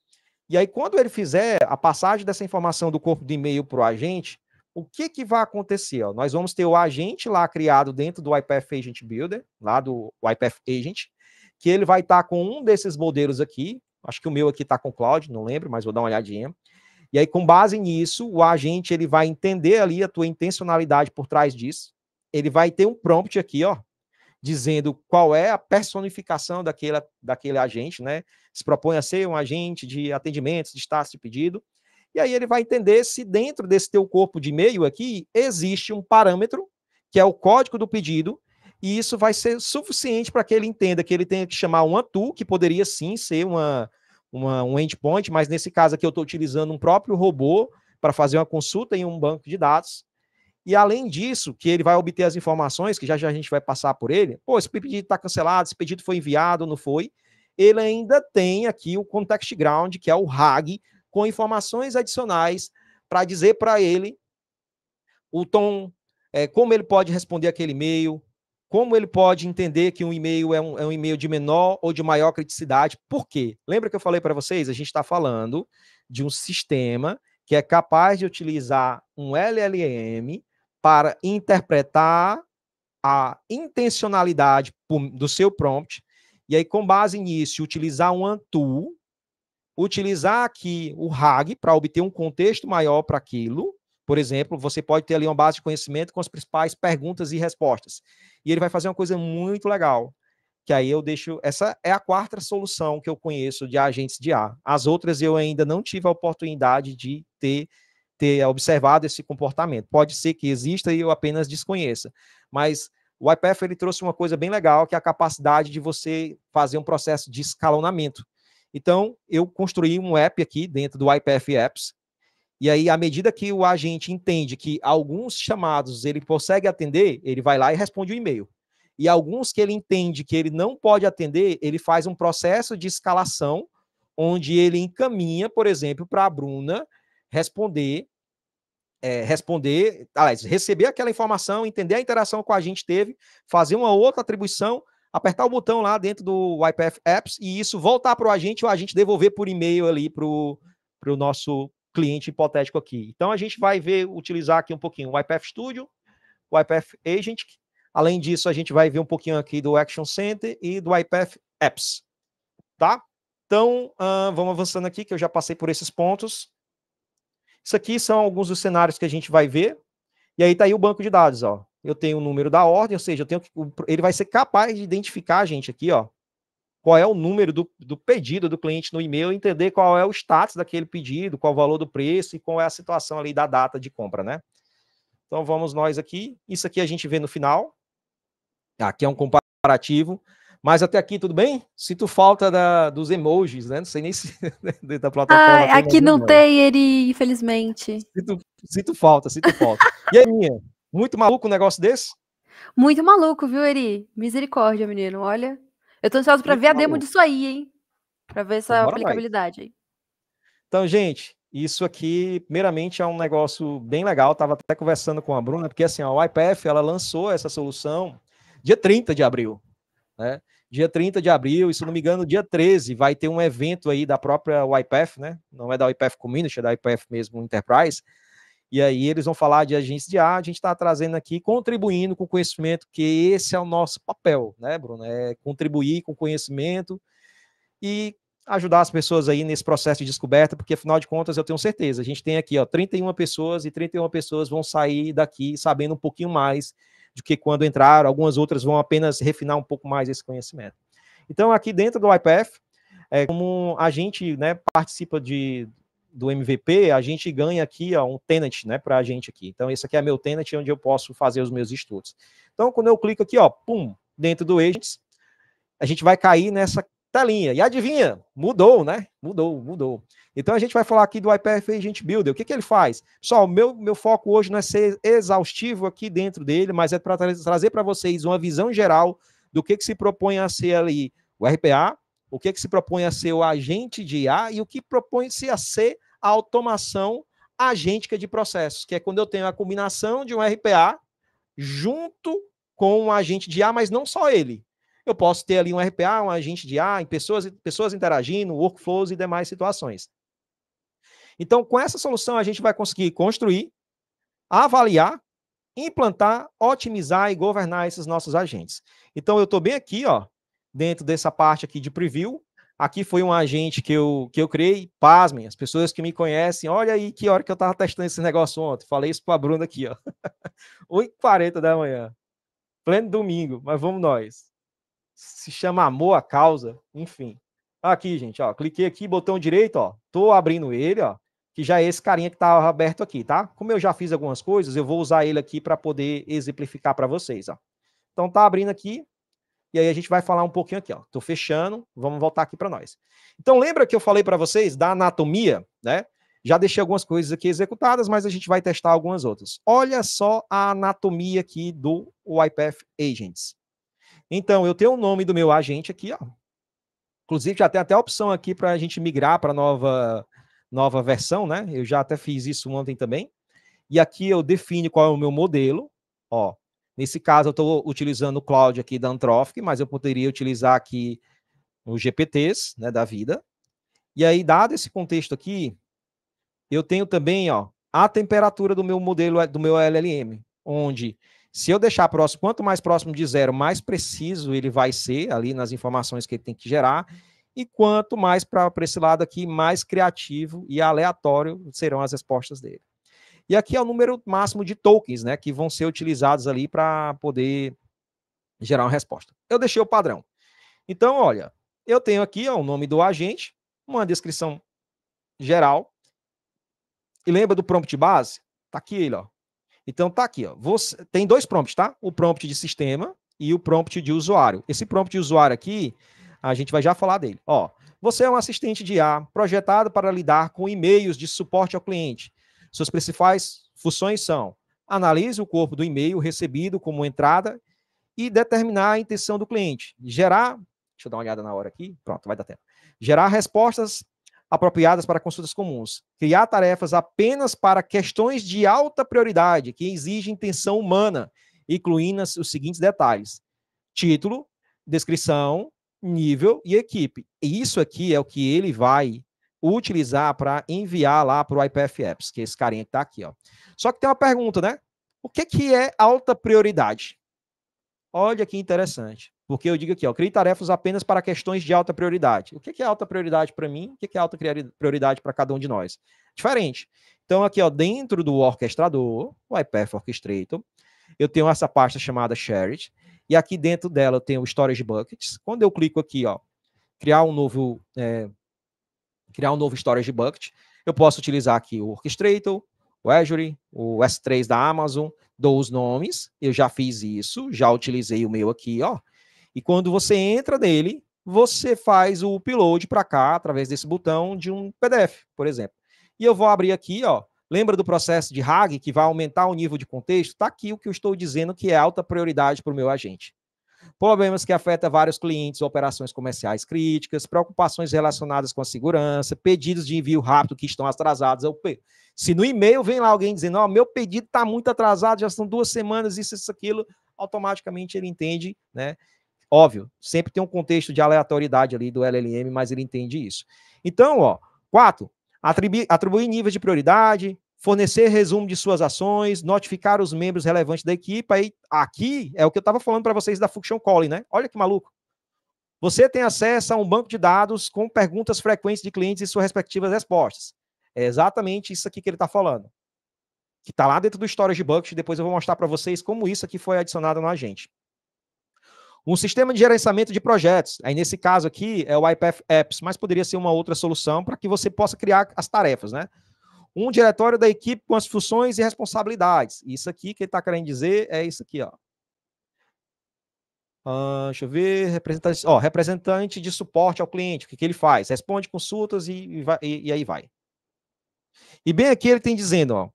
E aí, quando ele fizer a passagem dessa informação do corpo do e-mail para o agente, o que vai acontecer? Ó? Nós vamos ter o agente lá criado dentro do YPF Agent Builder, lá do YPF Agent, que ele vai estar com um desses modelos aqui. Acho que o meu aqui está com Cloud, não lembro, mas vou dar uma olhadinha. E aí, com base nisso, o agente ele vai entender ali a tua intencionalidade por trás disso. Ele vai ter um prompt aqui, ó, dizendo qual é a personificação daquele agente, né? Se propõe a ser um agente de atendimento, de status de pedido. E aí ele vai entender se dentro desse teu corpo de e-mail aqui existe um parâmetro, que é o código do pedido, e isso vai ser suficiente para que ele entenda que ele tenha que chamar um ATU, que poderia sim ser um endpoint, mas nesse caso aqui eu estou utilizando um próprio robô para fazer uma consulta em um banco de dados. E além disso, que ele vai obter as informações, que já a gente vai passar por ele, esse pedido está cancelado, esse pedido foi enviado, não foi, ele ainda tem aqui o Context Ground, que é o RAG, com informações adicionais para dizer para ele o tom, como ele pode responder aquele e-mail, como ele pode entender que um e-mail é um e-mail de menor ou de maior criticidade. Por quê? Lembra que eu falei para vocês? A gente está falando de um sistema que é capaz de utilizar um LLM para interpretar a intencionalidade do seu prompt, e aí, com base nisso, utilizar um ANTU, utilizar aqui o RAG para obter um contexto maior para aquilo. Por exemplo, você pode ter ali uma base de conhecimento com as principais perguntas e respostas. E ele vai fazer uma coisa muito legal, que aí eu deixo... Essa é a quarta solução que eu conheço de agentes de IA. As outras eu ainda não tive a oportunidade de ter observado esse comportamento. Pode ser que exista e eu apenas desconheça. Mas o YPF ele trouxe uma coisa bem legal, que é a capacidade de você fazer um processo de escalonamento. Então, eu construí um app aqui dentro do YPF Apps, e aí, à medida que o agente entende que alguns chamados ele consegue atender, ele vai lá e responde o e-mail. E alguns que ele entende que ele não pode atender, ele faz um processo de escalação, onde ele encaminha, por exemplo, para a Bruna receber aquela informação, entender a interação que a gente teve, fazer uma outra atribuição, apertar o botão lá dentro do YPF Apps e isso voltar para o agente devolver por e-mail ali para o nosso cliente hipotético aqui. Então, a gente vai utilizar aqui um pouquinho o YPF Studio, o YPF Agent. Além disso, a gente vai ver um pouquinho aqui do Action Center e do YPF Apps. Tá? Então, vamos avançando aqui, que eu já passei por esses pontos. Isso aqui são alguns dos cenários que a gente vai ver. E aí está aí o banco de dados. Ó. Eu tenho o número da ordem, ou seja, ele vai ser capaz de identificar a gente aqui, ó, qual é o número do pedido do cliente no e-mail, entender qual é o status daquele pedido, qual o valor do preço e qual é a situação ali da data de compra, né? Então, vamos nós aqui. Isso aqui a gente vê no final. Aqui é um comparativo. Mas até aqui, tudo bem? Sinto falta dos emojis, né? Não sei nem se dentro da plataforma... aqui não tem, Eri, infelizmente. Sinto falta. E aí, Minha? Muito maluco um negócio desse? Muito maluco, viu, Eri? Misericórdia, menino. Olha... Eu tô ansioso para ver a demo disso aí, hein? Para ver essa aplicabilidade aí. Então, gente, Isso aqui, primeiramente, é um negócio bem legal. Estava até conversando com a Bruna, porque assim, a YPF ela lançou essa solução dia 30 de abril. Né? Dia 30 de abril, e se não me engano, dia 13, vai ter um evento aí da própria YPF, né? Não é da YPF Community, é da YPF mesmo Enterprise. E aí eles vão falar de agências de A gente está trazendo aqui, contribuindo com conhecimento, que esse é o nosso papel, né, Bruno? É contribuir com conhecimento e ajudar as pessoas aí nesse processo de descoberta, porque afinal de contas eu tenho certeza, a gente tem aqui 31 pessoas e 31 pessoas vão sair daqui sabendo um pouquinho mais do que quando entraram, algumas outras vão apenas refinar um pouco mais esse conhecimento. Então aqui dentro do YPF, como a gente, né, participa do MVP, a gente ganha aqui um tenant, né, para a gente aqui. Então esse aqui é meu tenant, onde eu posso fazer os meus estudos. Então quando eu clico aqui, pum, dentro do Agents, a gente vai cair nessa telinha. E adivinha? Mudou, né? Mudou. Então a gente vai falar aqui do YPF Agent Builder. O que ele faz? Pessoal, meu foco hoje não é ser exaustivo aqui dentro dele, mas é para trazer para vocês uma visão geral do que se propõe a ser ali o RPA, o que se propõe a ser o agente de IA e o que propõe-se a ser a automação agêntica de processos, que é quando eu tenho a combinação de um RPA junto com um agente de IA, mas não só ele. Eu posso ter ali um RPA, um agente de IA, pessoas interagindo, workflows e demais situações. Então, com essa solução, a gente vai conseguir construir, avaliar, implantar, otimizar e governar esses nossos agentes. Então, eu estou bem aqui, dentro dessa parte aqui de preview. Aqui foi um agente que eu criei. Pasmem, as pessoas que me conhecem, olha aí que hora que eu estava testando esse negócio ontem. Falei isso para a Bruna aqui, 8h40 da manhã. Pleno domingo, mas vamos nós. Se chama amor à causa, enfim. Aqui, gente, cliquei aqui, botão direito, tô abrindo ele, que já é esse carinha que tá aberto aqui, tá? Como eu já fiz algumas coisas, eu vou usar ele aqui para poder exemplificar para vocês, Então tá abrindo aqui, e aí a gente vai falar um pouquinho aqui, Tô fechando, vamos voltar aqui para nós. Então lembra que eu falei para vocês da anatomia, né? Já deixei algumas coisas aqui executadas, mas a gente vai testar algumas outras. Olha só a anatomia aqui do YPF Agents. Então, eu tenho o nome do meu agente aqui, Inclusive, já tem até a opção aqui para a gente migrar para a nova versão, né? Eu já até fiz isso ontem também. E aqui eu defino qual é o meu modelo. Nesse caso, eu estou utilizando o cloud aqui da Anthropic, mas eu poderia utilizar aqui os GPTs, né, da vida. E aí, dado esse contexto aqui, eu tenho também, a temperatura do meu modelo, do meu LLM, onde se eu deixar próximo, quanto mais próximo de zero, mais preciso ele vai ser ali nas informações que ele tem que gerar, e quanto mais para esse lado aqui, mais criativo e aleatório serão as respostas dele. E aqui é o número máximo de tokens, né, que vão ser utilizados ali para poder gerar uma resposta. Eu deixei o padrão. Então, olha, eu tenho aqui o nome do agente, uma descrição geral, e lembra do prompt base? Tá aqui ele, Então tá aqui, tem dois prompts, tá? O prompt de sistema e o prompt de usuário. Esse prompt de usuário aqui, a gente vai já falar dele. Você é um assistente de IA projetado para lidar com e-mails de suporte ao cliente. Suas principais funções são: analise o corpo do e-mail recebido como entrada e determinar a intenção do cliente. Deixa eu dar uma olhada na hora aqui. Pronto, vai dar tempo. Gerar respostas apropriadas para consultas comuns. Criar tarefas apenas para questões de alta prioridade, que exigem intenção humana, incluindo os seguintes detalhes: título, descrição, nível e equipe. E isso aqui é o que ele vai utilizar para enviar lá para o YPF Apps, que é esse carinha que está aqui. Só que tem uma pergunta, né? O que é alta prioridade? Olha que interessante. Porque eu digo aqui, crie tarefas apenas para questões de alta prioridade. O que é alta prioridade para mim? O que é alta prioridade para cada um de nós? Diferente. Então, aqui, dentro do orquestrador, o YPF Orchestrator, eu tenho essa pasta chamada Shared, e aqui dentro dela eu tenho o Storage Buckets. Quando eu clico aqui, criar um novo Storage Bucket, eu posso utilizar aqui o Orchestrator, o Azure, o S3 da Amazon, dou os nomes, eu já fiz isso, já utilizei o meu aqui, E quando você entra nele, você faz o upload para cá, através desse botão, de um PDF, por exemplo. E eu vou abrir aqui, lembra do processo de RAG, que vai aumentar o nível de contexto? Está aqui o que eu estou dizendo que é alta prioridade para o meu agente. problemas que afetam vários clientes, operações comerciais críticas, preocupações relacionadas com a segurança, pedidos de envio rápido que estão atrasados. Se no e-mail vem lá alguém dizendo, ó, meu pedido está muito atrasado, já são 2 semanas, isso, aquilo, automaticamente ele entende, né? Óbvio, sempre tem um contexto de aleatoriedade ali do LLM, mas ele entende isso. Então, ó, 4, atribuir níveis de prioridade, fornecer resumo de suas ações, notificar os membros relevantes da equipe. Aí, aqui é o que eu estava falando para vocês da Function Calling, né? Olha que maluco. Você tem acesso a um banco de dados com perguntas frequentes de clientes e suas respectivas respostas. É exatamente isso aqui que ele está falando. Que está lá dentro do Storage Bucket. Depois eu vou mostrar para vocês como isso aqui foi adicionado no agente. Um sistema de gerenciamento de projetos. Aí, nesse caso aqui, é o iPath Apps, mas poderia ser uma outra solução para que você possa criar as tarefas, né? Um diretório da equipe com as funções e responsabilidades. Isso aqui que ele está querendo dizer é isso aqui, ó. Deixa eu ver, representante de suporte ao cliente, o que ele faz? Responde consultas e aí vai. E bem aqui ele tem dizendo, ó,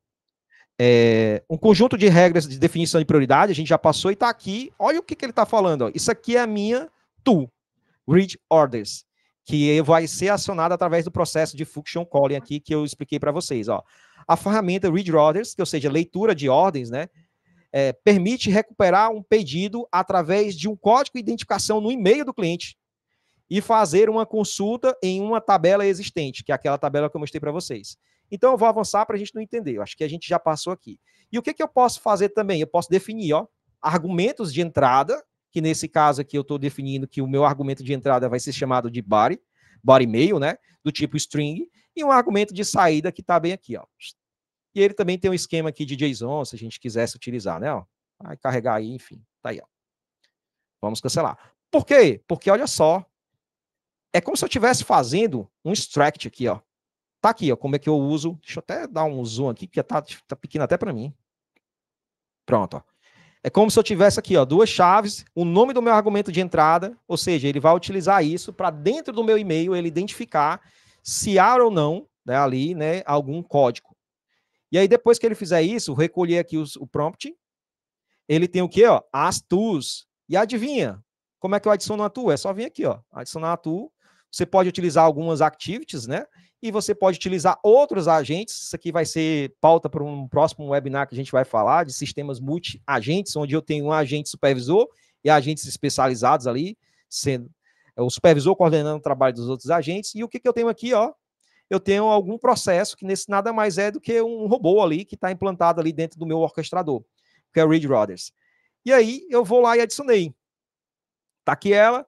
um conjunto de regras de definição de prioridade, a gente já passou e está aqui, olha o que ele está falando, ó. Isso aqui é a minha tool, Read Orders, que vai ser acionada através do processo de Function Calling aqui, que eu expliquei para vocês, ó. A ferramenta Read Orders, que ou seja, leitura de ordens, né, permite recuperar um pedido através de um código de identificação no e-mail do cliente e fazer uma consulta em uma tabela existente, que é aquela tabela que eu mostrei para vocês. Então, eu vou avançar para a gente não entender. Eu acho que a gente já passou aqui. E o que eu posso fazer também? Eu posso definir, ó, argumentos de entrada, que nesse caso aqui eu estou definindo que o meu argumento de entrada vai ser chamado de body mail, né? Do tipo string, e um argumento de saída que está bem aqui, ó. E ele também tem um esquema aqui de JSON, se a gente quisesse utilizar, né? Ó. Vai carregar aí, enfim, tá aí, ó. Vamos cancelar. Por quê? Porque, olha só, é como se eu estivesse fazendo um extract aqui, ó. Tá aqui, ó, como é que eu uso. Deixa eu até dar um zoom aqui, porque tá pequeno até para mim. Pronto, ó. É como se eu tivesse aqui, ó, 2 chaves, o nome do meu argumento de entrada, ou seja, ele vai utilizar isso para dentro do meu e-mail ele identificar se há ou não, né, ali, né, algum código. E aí, depois que ele fizer isso, recolher aqui o prompt, ele tem o quê? Ó? As tools. E adivinha? Como é que eu adiciono a tool? É só vir aqui, ó. Adicionar a tool. Você pode utilizar algumas activities, né? E você pode utilizar outros agentes. Isso aqui vai ser pauta para um próximo webinar que a gente vai falar de sistemas multi-agentes, onde eu tenho um agente supervisor e agentes especializados ali, sendo o supervisor coordenando o trabalho dos outros agentes. E o que eu tenho aqui, ó? Eu tenho algum processo que nesse nada mais é do que um robô ali que está implantado ali dentro do meu orquestrador, que é o Read Orders. E aí eu vou lá e adicionei. Está aqui ela,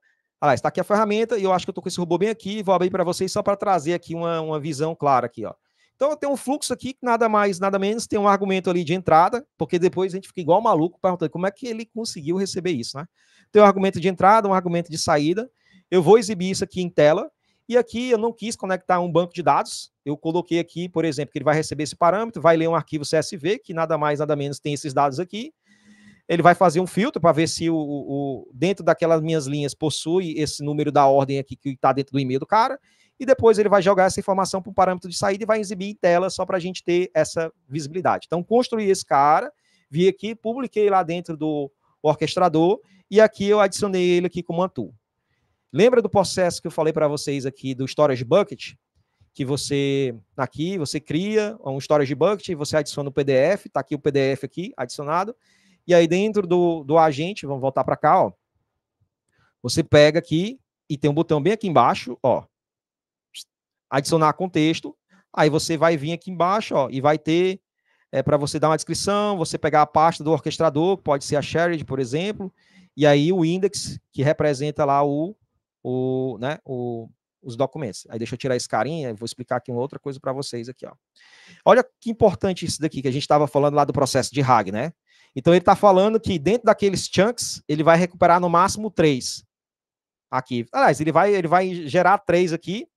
está aqui a ferramenta, e eu acho que eu estou com esse robô bem aqui, vou abrir para vocês só para trazer aqui uma visão clara aqui, ó. Então eu tenho um fluxo aqui que nada mais, nada menos, tem um argumento ali de entrada, porque depois a gente fica igual maluco perguntando como é que ele conseguiu receber isso, né? Tem um argumento de entrada, um argumento de saída, eu vou exibir isso aqui em tela, e aqui eu não quis conectar um banco de dados, eu coloquei aqui, por exemplo, que ele vai receber esse parâmetro, vai ler um arquivo CSV, que nada mais, nada menos tem esses dados aqui, ele vai fazer um filtro para ver se dentro daquelas minhas linhas possui esse número da ordem aqui que está dentro do e-mail do cara, e depois ele vai jogar essa informação para um parâmetro de saída e vai exibir em tela só para a gente ter essa visibilidade. Então, construí esse cara, vi aqui, publiquei lá dentro do orquestrador, e aqui eu adicionei ele aqui como uma tool. Lembra do processo que eu falei para vocês aqui do Storage Bucket? Que você, aqui, você cria um Storage Bucket, você adiciona o PDF, está aqui o PDF aqui, adicionado, e aí dentro do agente, vamos voltar para cá, ó, você pega aqui, e tem um botão bem aqui embaixo, ó, adicionar contexto, aí você vai vir aqui embaixo, ó, e vai ter, para você dar uma descrição, você pegar a pasta do orquestrador, que pode ser a shared, por exemplo, e aí o index, que representa lá os documentos. Aí deixa eu tirar esse carinha, vou explicar aqui uma outra coisa para vocês aqui, ó. Olha que importante isso daqui, que a gente estava falando lá do processo de RAG, né? Então ele está falando que dentro daqueles chunks, ele vai recuperar no máximo 3 aqui. Aliás, ele vai gerar 3 aqui,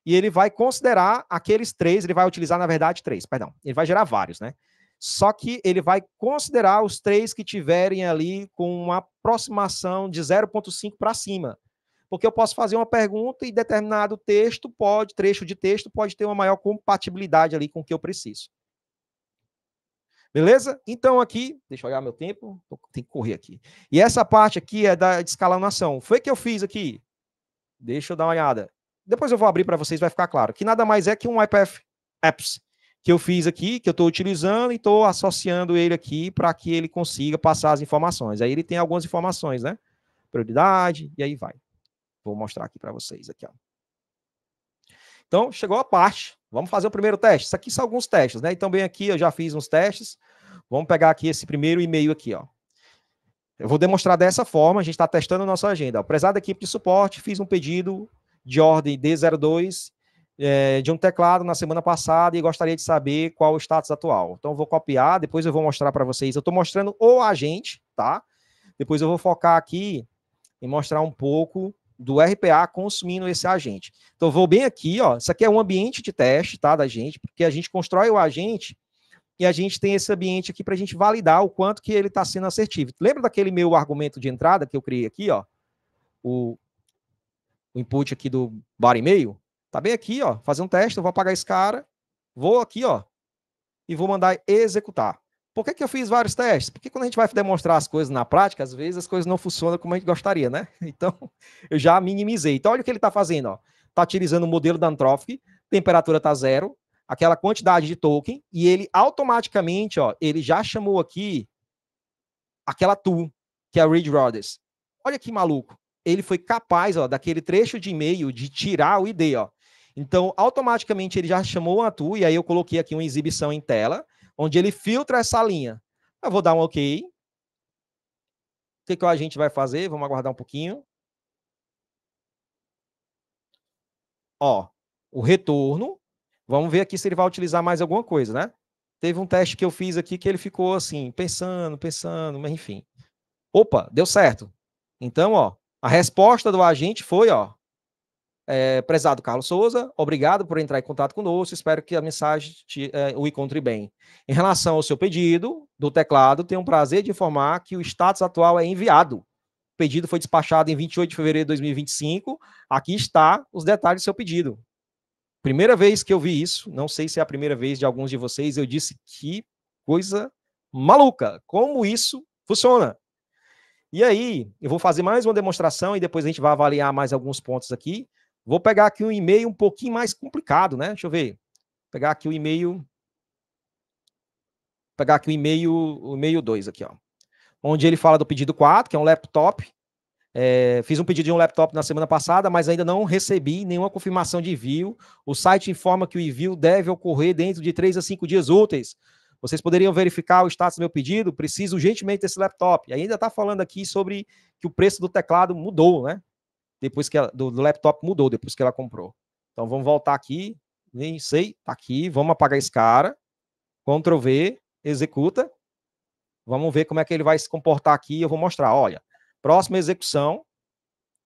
e ele vai considerar aqueles 3, ele vai utilizar, na verdade, 3, perdão. Ele vai gerar vários, né? Só que ele vai considerar os 3 que tiverem ali com uma aproximação de 0,5 para cima. Porque eu posso fazer uma pergunta e determinado trecho de texto pode ter uma maior compatibilidade ali com o que eu preciso. Beleza? Então aqui, deixa eu olhar meu tempo, tem que correr aqui. E essa parte aqui é da de escalonação. Foi que eu fiz aqui. Deixa eu dar uma olhada. Depois eu vou abrir para vocês, vai ficar claro. Que nada mais é que um YPF Apps que eu fiz aqui, que eu estou utilizando e estou associando ele aqui para que ele consiga passar as informações. Aí ele tem algumas informações, né? Prioridade, e aí vai. Vou mostrar aqui para vocês. Aqui, ó. Então, chegou a parte. Vamos fazer o primeiro teste. Isso aqui são alguns testes, né? Então, bem aqui, eu já fiz uns testes. Vamos pegar aqui esse primeiro e-mail aqui, ó. Eu vou demonstrar dessa forma, a gente está testando a nossa agenda. Prezada equipe de suporte, fiz um pedido de ordem D02 de um teclado na semana passada e gostaria de saber qual o status atual. Então, eu vou copiar, depois eu vou mostrar para vocês. Eu estou mostrando o agente, tá? Depois eu vou focar aqui em mostrar um pouco do RPA consumindo esse agente. Então, eu vou bem aqui, ó. Isso aqui é um ambiente de teste, tá, da gente, porque a gente constrói o agente e a gente tem esse ambiente aqui para a gente validar o quanto que ele está sendo assertivo. Lembra daquele meu argumento de entrada que eu criei aqui, ó? O input aqui do body e-mail? Tá bem aqui, ó. Fazer um teste, eu vou apagar esse cara, vou aqui, ó, e vou mandar executar. Por que eu fiz vários testes? Porque quando a gente vai demonstrar as coisas na prática, às vezes as coisas não funcionam como a gente gostaria, né? Então, eu já minimizei. Então, olha o que ele está fazendo, ó. Está utilizando o modelo da Anthropic, temperatura está 0, aquela quantidade de token, e ele automaticamente, ó, ele já chamou aqui aquela tool, que é a Read Rodders. Olha que maluco. Ele foi capaz, ó, daquele trecho de e-mail, de tirar o ID, ó. Então, automaticamente ele já chamou a tool, e aí eu coloquei aqui uma exibição em tela, onde ele filtra essa linha. Eu vou dar um OK. O que a gente vai fazer? Vamos aguardar um pouquinho. Ó, o retorno. Vamos ver aqui se ele vai utilizar mais alguma coisa, né? Teve um teste que eu fiz aqui que ele ficou assim, pensando, mas enfim. Opa, deu certo. Então, ó, a resposta do agente foi, ó, prezado Carlos Souza, obrigado por entrar em contato conosco, espero que a mensagem o encontre bem. Em relação ao seu pedido do teclado, tenho um prazer de informar que o status atual é enviado. O pedido foi despachado em 28 de fevereiro de 2025. Aqui está os detalhes do seu pedido. Primeira vez que eu vi isso, não sei se é a primeira vez de alguns de vocês, eu disse que coisa maluca, como isso funciona. E aí, eu vou fazer mais uma demonstração e depois a gente vai avaliar mais alguns pontos aqui. Vou pegar aqui um e-mail um pouquinho mais complicado, né? Deixa eu ver. Pegar aqui o e-mail. Pegar aqui o e-mail 2 aqui, ó. Onde ele fala do pedido 4, que é um laptop. Fiz um pedido de um laptop na semana passada, mas ainda não recebi nenhuma confirmação de envio. O site informa que o envio deve ocorrer dentro de 3 a 5 dias úteis. Vocês poderiam verificar o status do meu pedido? Preciso urgentemente desse laptop. E ainda está falando aqui sobre que o preço do teclado mudou, né? Depois que do laptop mudou, depois que ela comprou. Então vamos voltar aqui. Nem sei, tá aqui. Vamos apagar esse cara. Ctrl V, executa. Vamos ver como é que ele vai se comportar aqui. Eu vou mostrar. Olha, próxima execução.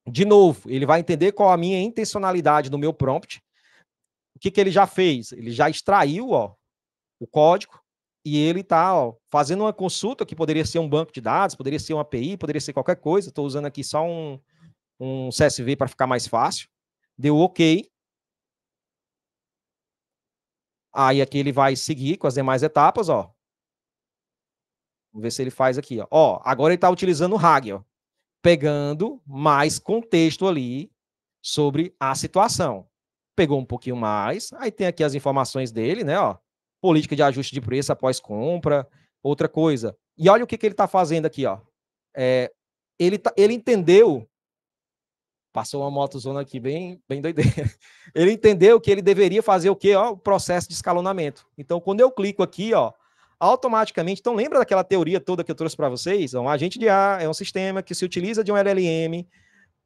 De novo, ele vai entender qual a minha intencionalidade no meu prompt. O que ele já fez? Ele já extraiu, ó, o código e ele está fazendo uma consulta que poderia ser um banco de dados, poderia ser uma API, poderia ser qualquer coisa. Estou usando aqui só um CSV para ficar mais fácil. Deu OK. Aí aqui ele vai seguir com as demais etapas, ó. Vamos ver se ele faz aqui, ó. Ó, agora ele está utilizando o RAG, ó, pegando mais contexto ali sobre a situação. Pegou um pouquinho mais, aí tem aqui as informações dele, né, ó. Política de ajuste de preço após compra, outra coisa. E olha o que ele está fazendo aqui, ó. Ele entendeu. Passou uma motozona aqui bem doideira. Ele entendeu que ele deveria fazer o quê? Ó, o processo de escalonamento. Então, quando eu clico aqui, ó, automaticamente... Então, lembra daquela teoria toda que eu trouxe para vocês? Um agente de IA é um sistema que se utiliza de um LLM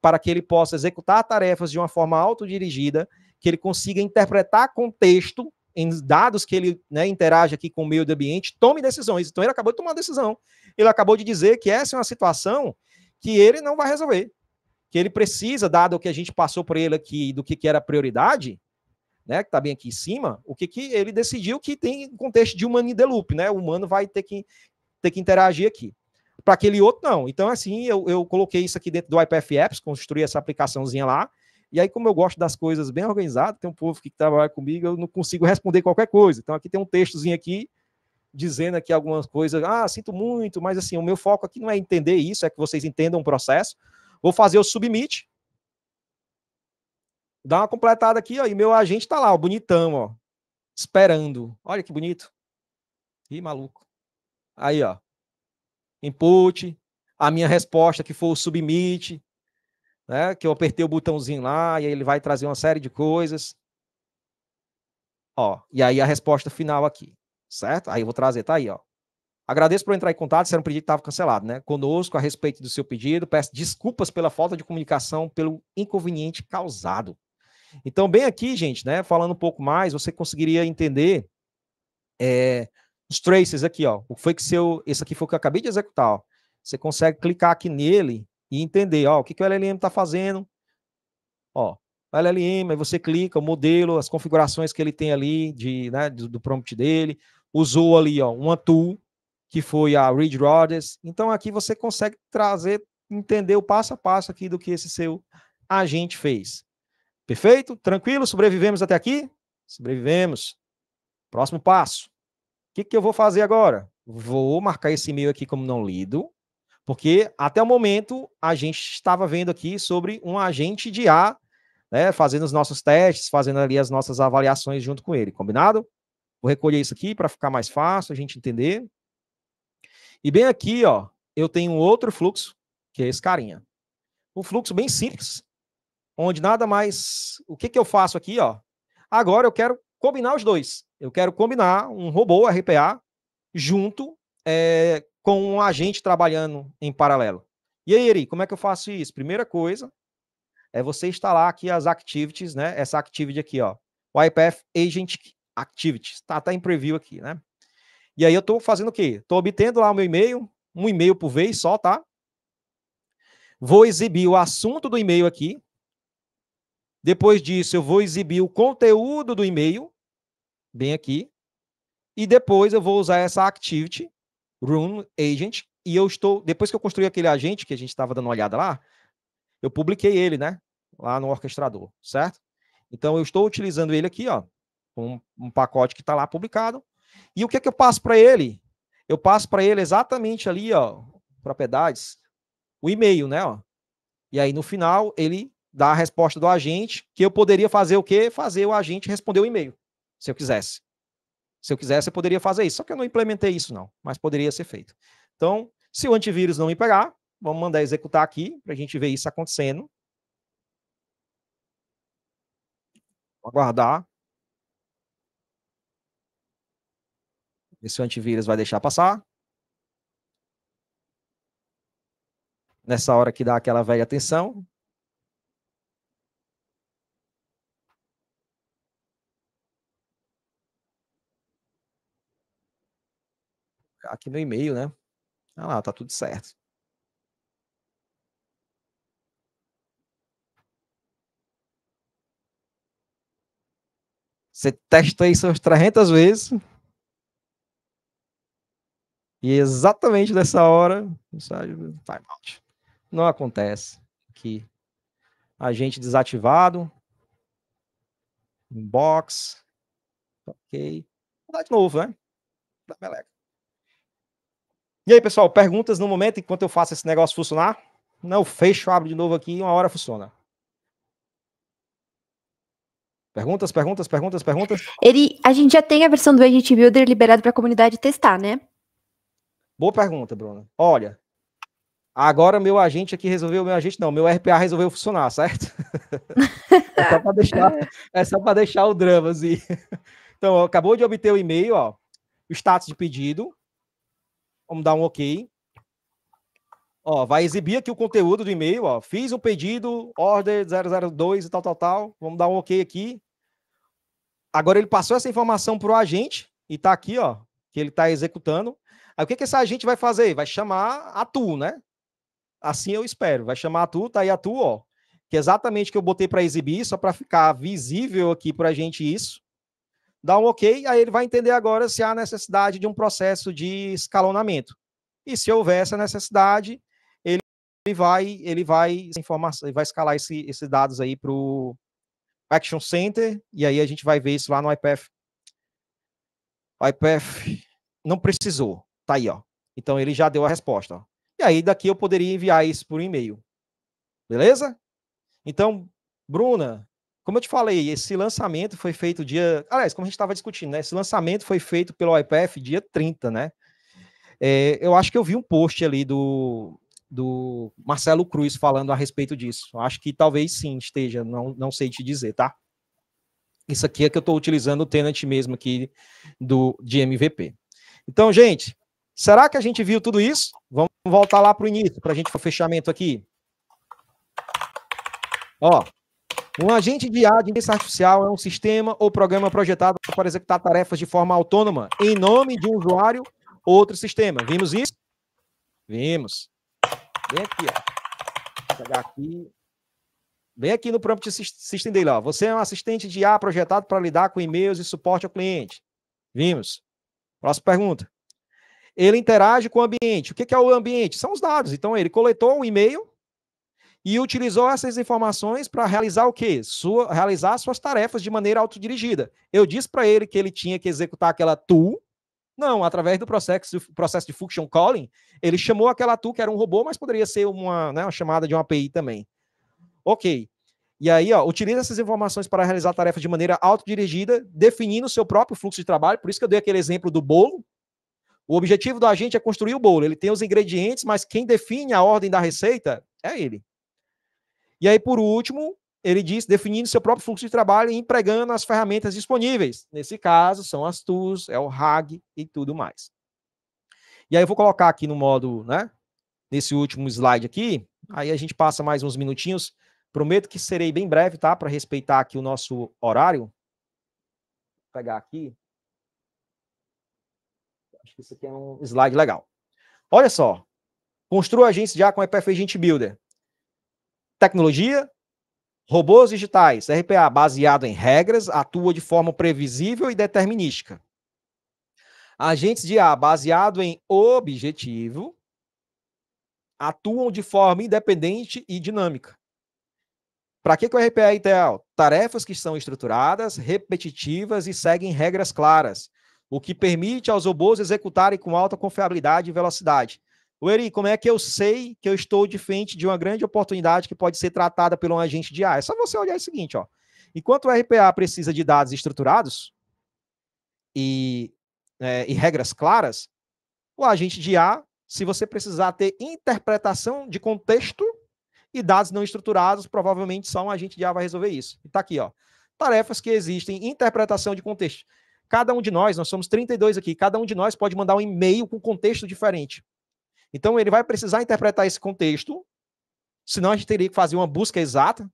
para que ele possa executar tarefas de uma forma autodirigida, que ele consiga interpretar contexto em dados que ele, né, interage aqui com o meio do ambiente, tome decisões. Então, ele acabou de tomar uma decisão. Ele acabou de dizer que essa é uma situação que ele não vai resolver. Que ele precisa, dado o que a gente passou por ele aqui, do que era prioridade, né, que está bem aqui em cima, o que ele decidiu que tem contexto de human in the loop, né, o humano vai ter que interagir aqui. Para aquele outro, não. Então, assim, eu coloquei isso aqui dentro do YPF Apps, construí essa aplicaçãozinha lá, e aí, como eu gosto das coisas bem organizadas, tem um povo que trabalha comigo, eu não consigo responder qualquer coisa. Então, aqui tem um textozinho aqui, dizendo aqui algumas coisas, sinto muito, mas assim, o meu foco aqui não é entender isso, é que vocês entendam o processo. Vou fazer o submit, dá uma completada aqui, ó, e meu agente tá lá, ó, bonitão, ó, esperando. Olha que bonito. Ih, maluco. Aí, ó, input, a minha resposta que foi o submit, né, que eu apertei o botãozinho lá, e aí ele vai trazer uma série de coisas. Ó, e aí a resposta final aqui, certo? Aí eu vou trazer, tá aí, ó. Agradeço por entrar em contato, se era um pedido que estava cancelado, né? Conosco a respeito do seu pedido, peço desculpas pela falta de comunicação, pelo inconveniente causado. Então, bem aqui, gente, né? Falando um pouco mais, você conseguiria entender os traces aqui, ó. O que foi que esse aqui foi o que eu acabei de executar, ó. Você consegue clicar aqui nele e entender, ó, o que o LLM está fazendo. Ó, o LLM, aí você clica, o modelo, as configurações que ele tem ali né, do prompt dele, usou ali, ó, uma tool, que foi a Read Rodgers. Então, aqui você consegue trazer, entender o passo a passo aqui do que esse seu agente fez. Perfeito? Tranquilo? Sobrevivemos até aqui? Sobrevivemos. Próximo passo. O que eu vou fazer agora? Vou marcar esse e-mail aqui como não lido, porque até o momento a gente estava vendo aqui sobre um agente de IA, né, fazendo os nossos testes, fazendo ali as nossas avaliações junto com ele, combinado? Vou recolher isso aqui para ficar mais fácil a gente entender. E bem aqui, ó, eu tenho um outro fluxo, que é esse carinha. Um fluxo bem simples, onde nada mais... O que eu faço aqui, ó? Agora eu quero combinar os dois. Eu quero combinar um robô RPA junto com um agente trabalhando em paralelo. E aí, Eri, como é que eu faço isso? Primeira coisa é você instalar aqui as activities, né? Essa activity aqui, ó. O iPath Agent Activities. Tá em preview aqui, né? E aí eu estou fazendo o quê? Estou obtendo lá o meu e-mail, um e-mail por vez só, tá? Vou exibir o assunto do e-mail aqui. Depois disso, eu vou exibir o conteúdo do e-mail, bem aqui. E depois eu vou usar essa activity, Run Agent, e eu estou, depois que eu construí aquele agente que a gente estava dando uma olhada lá, eu publiquei ele, né? Lá no orquestrador, certo? Então eu estou utilizando ele aqui, ó, um pacote que está lá publicado. E o que eu passo para ele? Eu passo para ele exatamente ali, ó, propriedades, o e-mail, né? Ó. E aí no final ele dá a resposta do agente, que eu poderia fazer o quê? Fazer o agente responder o e-mail, se eu quisesse. Se eu quisesse, eu poderia fazer isso. Só que eu não implementei isso, não. Mas poderia ser feito. Então, se o antivírus não me pegar, vamos mandar executar aqui, para a gente ver isso acontecendo. Vou aguardar. Ver se o antivírus vai deixar passar. Nessa hora que dá aquela velha atenção. Aqui no e-mail, né? Ah lá, tá tudo certo. Você testa isso umas 300 vezes. E exatamente nessa hora, timeout. Não acontece. Aqui. Agente desativado. Inbox. Ok. Vou dar de novo, né? Da meleca. E aí, pessoal, perguntas no momento enquanto eu faço esse negócio funcionar? Não, fecho, abro de novo aqui e uma hora funciona. Perguntas? A gente já tem a versão do Agent Builder liberada para a comunidade testar, né? Boa pergunta, Bruna. Olha, agora meu agente aqui resolveu, meu RPA resolveu funcionar, certo? É só para deixar o drama, assim. Então, acabou de obter o e-mail, ó, o status de pedido. Vamos dar um OK. Ó, vai exibir aqui o conteúdo do e-mail, ó. Fiz um pedido, order 002 e tal. Vamos dar um OK aqui. Agora ele passou essa informação para o agente e tá aqui, ó, que ele está executando. Aí o que esse agente vai fazer? Vai chamar a tool, né? Assim eu espero. Vai chamar a tool, tá aí a tool, ó, que é exatamente o que eu botei para exibir, só para ficar visível aqui para a gente isso. Dá um OK, aí ele vai entender agora se há necessidade de um processo de escalonamento. E se houver essa necessidade, ele vai escalar esses dados aí para o Action Center, e aí a gente vai ver isso lá no iPath não precisou. Tá aí, ó. Então ele já deu a resposta, ó. E aí daqui eu poderia enviar isso por e-mail. Beleza? Então, Bruna, como eu te falei, esse lançamento foi feito dia... Aliás, como a gente estava discutindo, né? Esse lançamento foi feito pelo IPF dia 30, né? Eu acho que eu vi um post ali do Marcelo Cruz falando a respeito disso. Acho que talvez sim esteja, não sei te dizer, tá? Isso aqui é que eu estou utilizando o tenant mesmo aqui de MVP. Então, gente, será que a gente viu tudo isso? Vamos voltar lá para o início, para a gente fazer o fechamento aqui. Ó, um agente de IA de inteligência artificial é um sistema ou programa projetado para executar tarefas de forma autônoma em nome de um usuário ou outro sistema. Vimos isso? Vimos. Vem aqui, ó. Vou pegar aqui. Vem aqui no prompt system dele, ó. Você é um assistente de IA projetado para lidar com e-mails e suporte ao cliente. Vimos. Próxima pergunta. Ele interage com o ambiente. O que é o ambiente? São os dados. Então, ele coletou um e-mail e utilizou essas informações para realizar o quê? Realizar suas tarefas de maneira autodirigida. Eu disse para ele que ele tinha que executar aquela tool. Não, através do processo de function calling, ele chamou aquela tool que era um robô, mas poderia ser uma chamada de uma API também. Ok. E aí, ó, utiliza essas informações para realizar tarefas de maneira autodirigida, definindo o seu próprio fluxo de trabalho. Por isso que eu dei aquele exemplo do bolo. O objetivo do agente é construir o bolo. Ele tem os ingredientes, mas quem define a ordem da receita é ele. E aí, por último, ele diz, definindo seu próprio fluxo de trabalho e empregando as ferramentas disponíveis. Nesse caso, são as tools, é o RAG e tudo mais. E aí eu vou colocar aqui no modo, né, nesse último slide aqui, aí a gente passa mais uns minutinhos. Prometo que serei bem breve, tá, para respeitar aqui o nosso horário. Vou pegar aqui. Acho que isso aqui é um slide legal. Olha só. Construa agência de IA com EPF Agent Builder. Tecnologia, robôs digitais, RPA baseado em regras, atua de forma previsível e determinística. Agentes de IA baseado em objetivo, atuam de forma independente e dinâmica. Para que o RPA é ideal? Tarefas que são estruturadas, repetitivas e seguem regras claras, o que permite aos robôs executarem com alta confiabilidade e velocidade. Eri, como é que eu sei que eu estou de frente de uma grande oportunidade que pode ser tratada por um agente de IA? É só você olhar o seguinte, ó. Enquanto o RPA precisa de dados estruturados e regras claras, o agente de IA, se você precisar ter interpretação de contexto e dados não estruturados, provavelmente só um agente de IA vai resolver isso. E tá aqui, ó. Tarefas que existem, interpretação de contexto. Cada um de nós somos 32 aqui, cada um de nós pode mandar um e-mail com contexto diferente. Então, ele vai precisar interpretar esse contexto, senão a gente teria que fazer uma busca exata,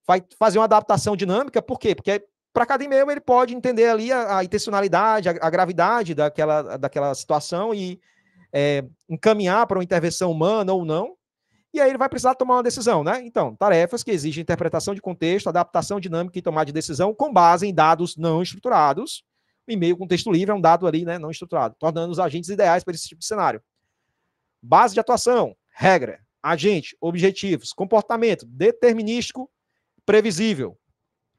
vai fazer uma adaptação dinâmica, por quê? Porque para cada e-mail ele pode entender ali a intencionalidade, a gravidade daquela situação e encaminhar para uma intervenção humana ou não, e aí ele vai precisar tomar uma decisão, né? Então, tarefas que exigem interpretação de contexto, adaptação dinâmica e tomada de decisão com base em dados não estruturados. O e-mail com texto livre é um dado ali, né, não estruturado, tornando os agentes ideais para esse tipo de cenário. Base de atuação, regra, agente, objetivos, comportamento, determinístico, previsível.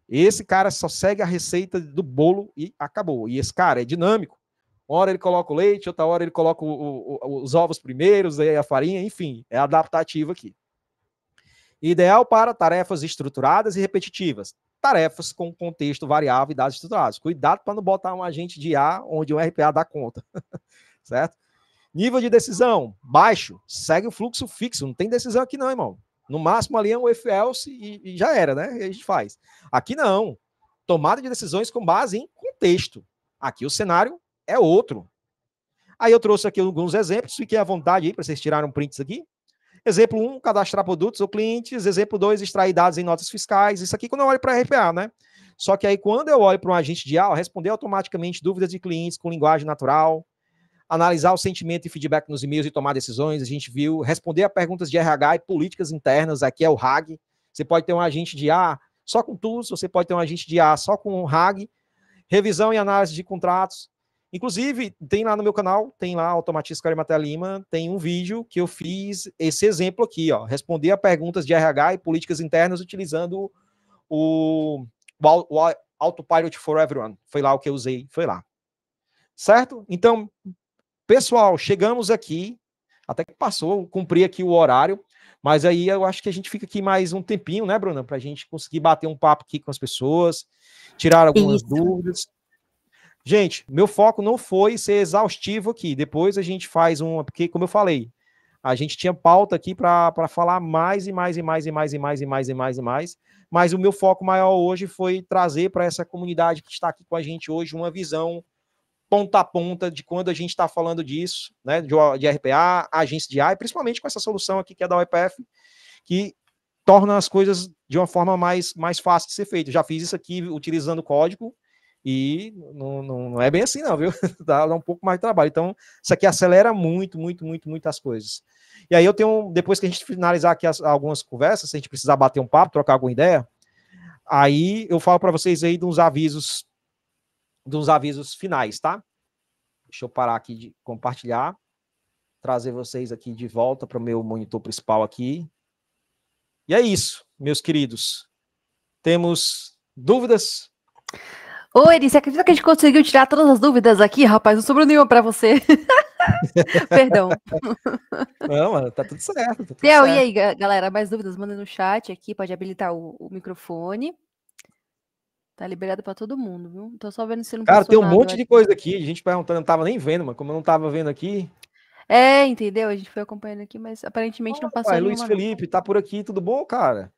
Esse cara só segue a receita do bolo e acabou. E esse cara é dinâmico. Uma hora ele coloca o leite, outra hora ele coloca os ovos primeiros, aí a farinha, enfim, é adaptativo aqui. Ideal para tarefas estruturadas e repetitivas. Tarefas com contexto variável e dados estruturados. Cuidado para não botar um agente de IA onde um RPA dá conta. Certo? Nível de decisão, baixo. Segue o fluxo fixo. Não tem decisão aqui não, irmão. No máximo ali é um if else e já era, né? E a gente faz. Aqui não. Tomada de decisões com base em contexto. Aqui o cenário é outro. Aí eu trouxe aqui alguns exemplos. Fiquem à vontade aí para vocês tirarem prints aqui. Exemplo 1, cadastrar produtos ou clientes. Exemplo 2, extrair dados em notas fiscais. Isso aqui quando eu olho para RPA, né? Só que aí quando eu olho para um agente de IA, responder automaticamente dúvidas de clientes com linguagem natural, analisar o sentimento e feedback nos e-mails e tomar decisões, a gente viu, responder a perguntas de RH e políticas internas, aqui é o RAG. Você pode ter um agente de IA só com tools, você pode ter um agente de IA só com RAG, revisão e análise de contratos. Inclusive, tem lá no meu canal, tem lá, Automatista Carimatea Lima, tem um vídeo que eu fiz esse exemplo aqui, ó, responder a perguntas de RH e políticas internas utilizando o Autopilot for Everyone. Foi lá o que eu usei, foi lá. Certo? Então, Pessoal, chegamos aqui, até que passou, cumpri aqui o horário, mas aí eu acho que a gente fica aqui mais um tempinho, né, Bruna, para a gente conseguir bater um papo aqui com as pessoas, tirar algumas dúvidas. Gente, meu foco não foi ser exaustivo aqui, depois a gente faz porque, como eu falei, a gente tinha pauta aqui para falar mais e mais e mais e mais e mais e mais e mais e mais, mas o meu foco maior hoje foi trazer para essa comunidade que está aqui com a gente hoje uma visão ponta a ponta de quando a gente está falando disso, né, de RPA, agência de AI, principalmente com essa solução aqui que é da UEPF, que torna as coisas de uma forma mais fácil de ser feita. Já fiz isso aqui utilizando código e não é bem assim não, viu? Dá um pouco mais de trabalho. Então, isso aqui acelera muito as coisas. E aí eu tenho, depois que a gente finalizar aqui algumas conversas, se a gente precisar bater um papo, trocar alguma ideia, aí eu falo para vocês aí dos avisos finais, tá? Deixa eu parar aqui de compartilhar, trazer vocês aqui de volta para o meu monitor principal aqui. E é isso, meus queridos. Temos dúvidas? Ô, Eri, você acredita que a gente conseguiu tirar todas as dúvidas aqui, rapaz? Não sobrou nenhuma para você. Perdão. Não, mano, tá tudo certo. Tá tudo Theo, certo. e aí, galera, mais dúvidas? Manda no chat aqui, pode habilitar o microfone. Tá liberado para todo mundo, viu? Tô só vendo se não Cara, passou tem um nada. monte de coisa aqui, a gente perguntando, não tava nem vendo, mas como eu não tava vendo aqui. É, entendeu? A gente foi acompanhando aqui, mas aparentemente não passou Luiz nenhuma, não. Felipe, tá por aqui, tudo bom, cara?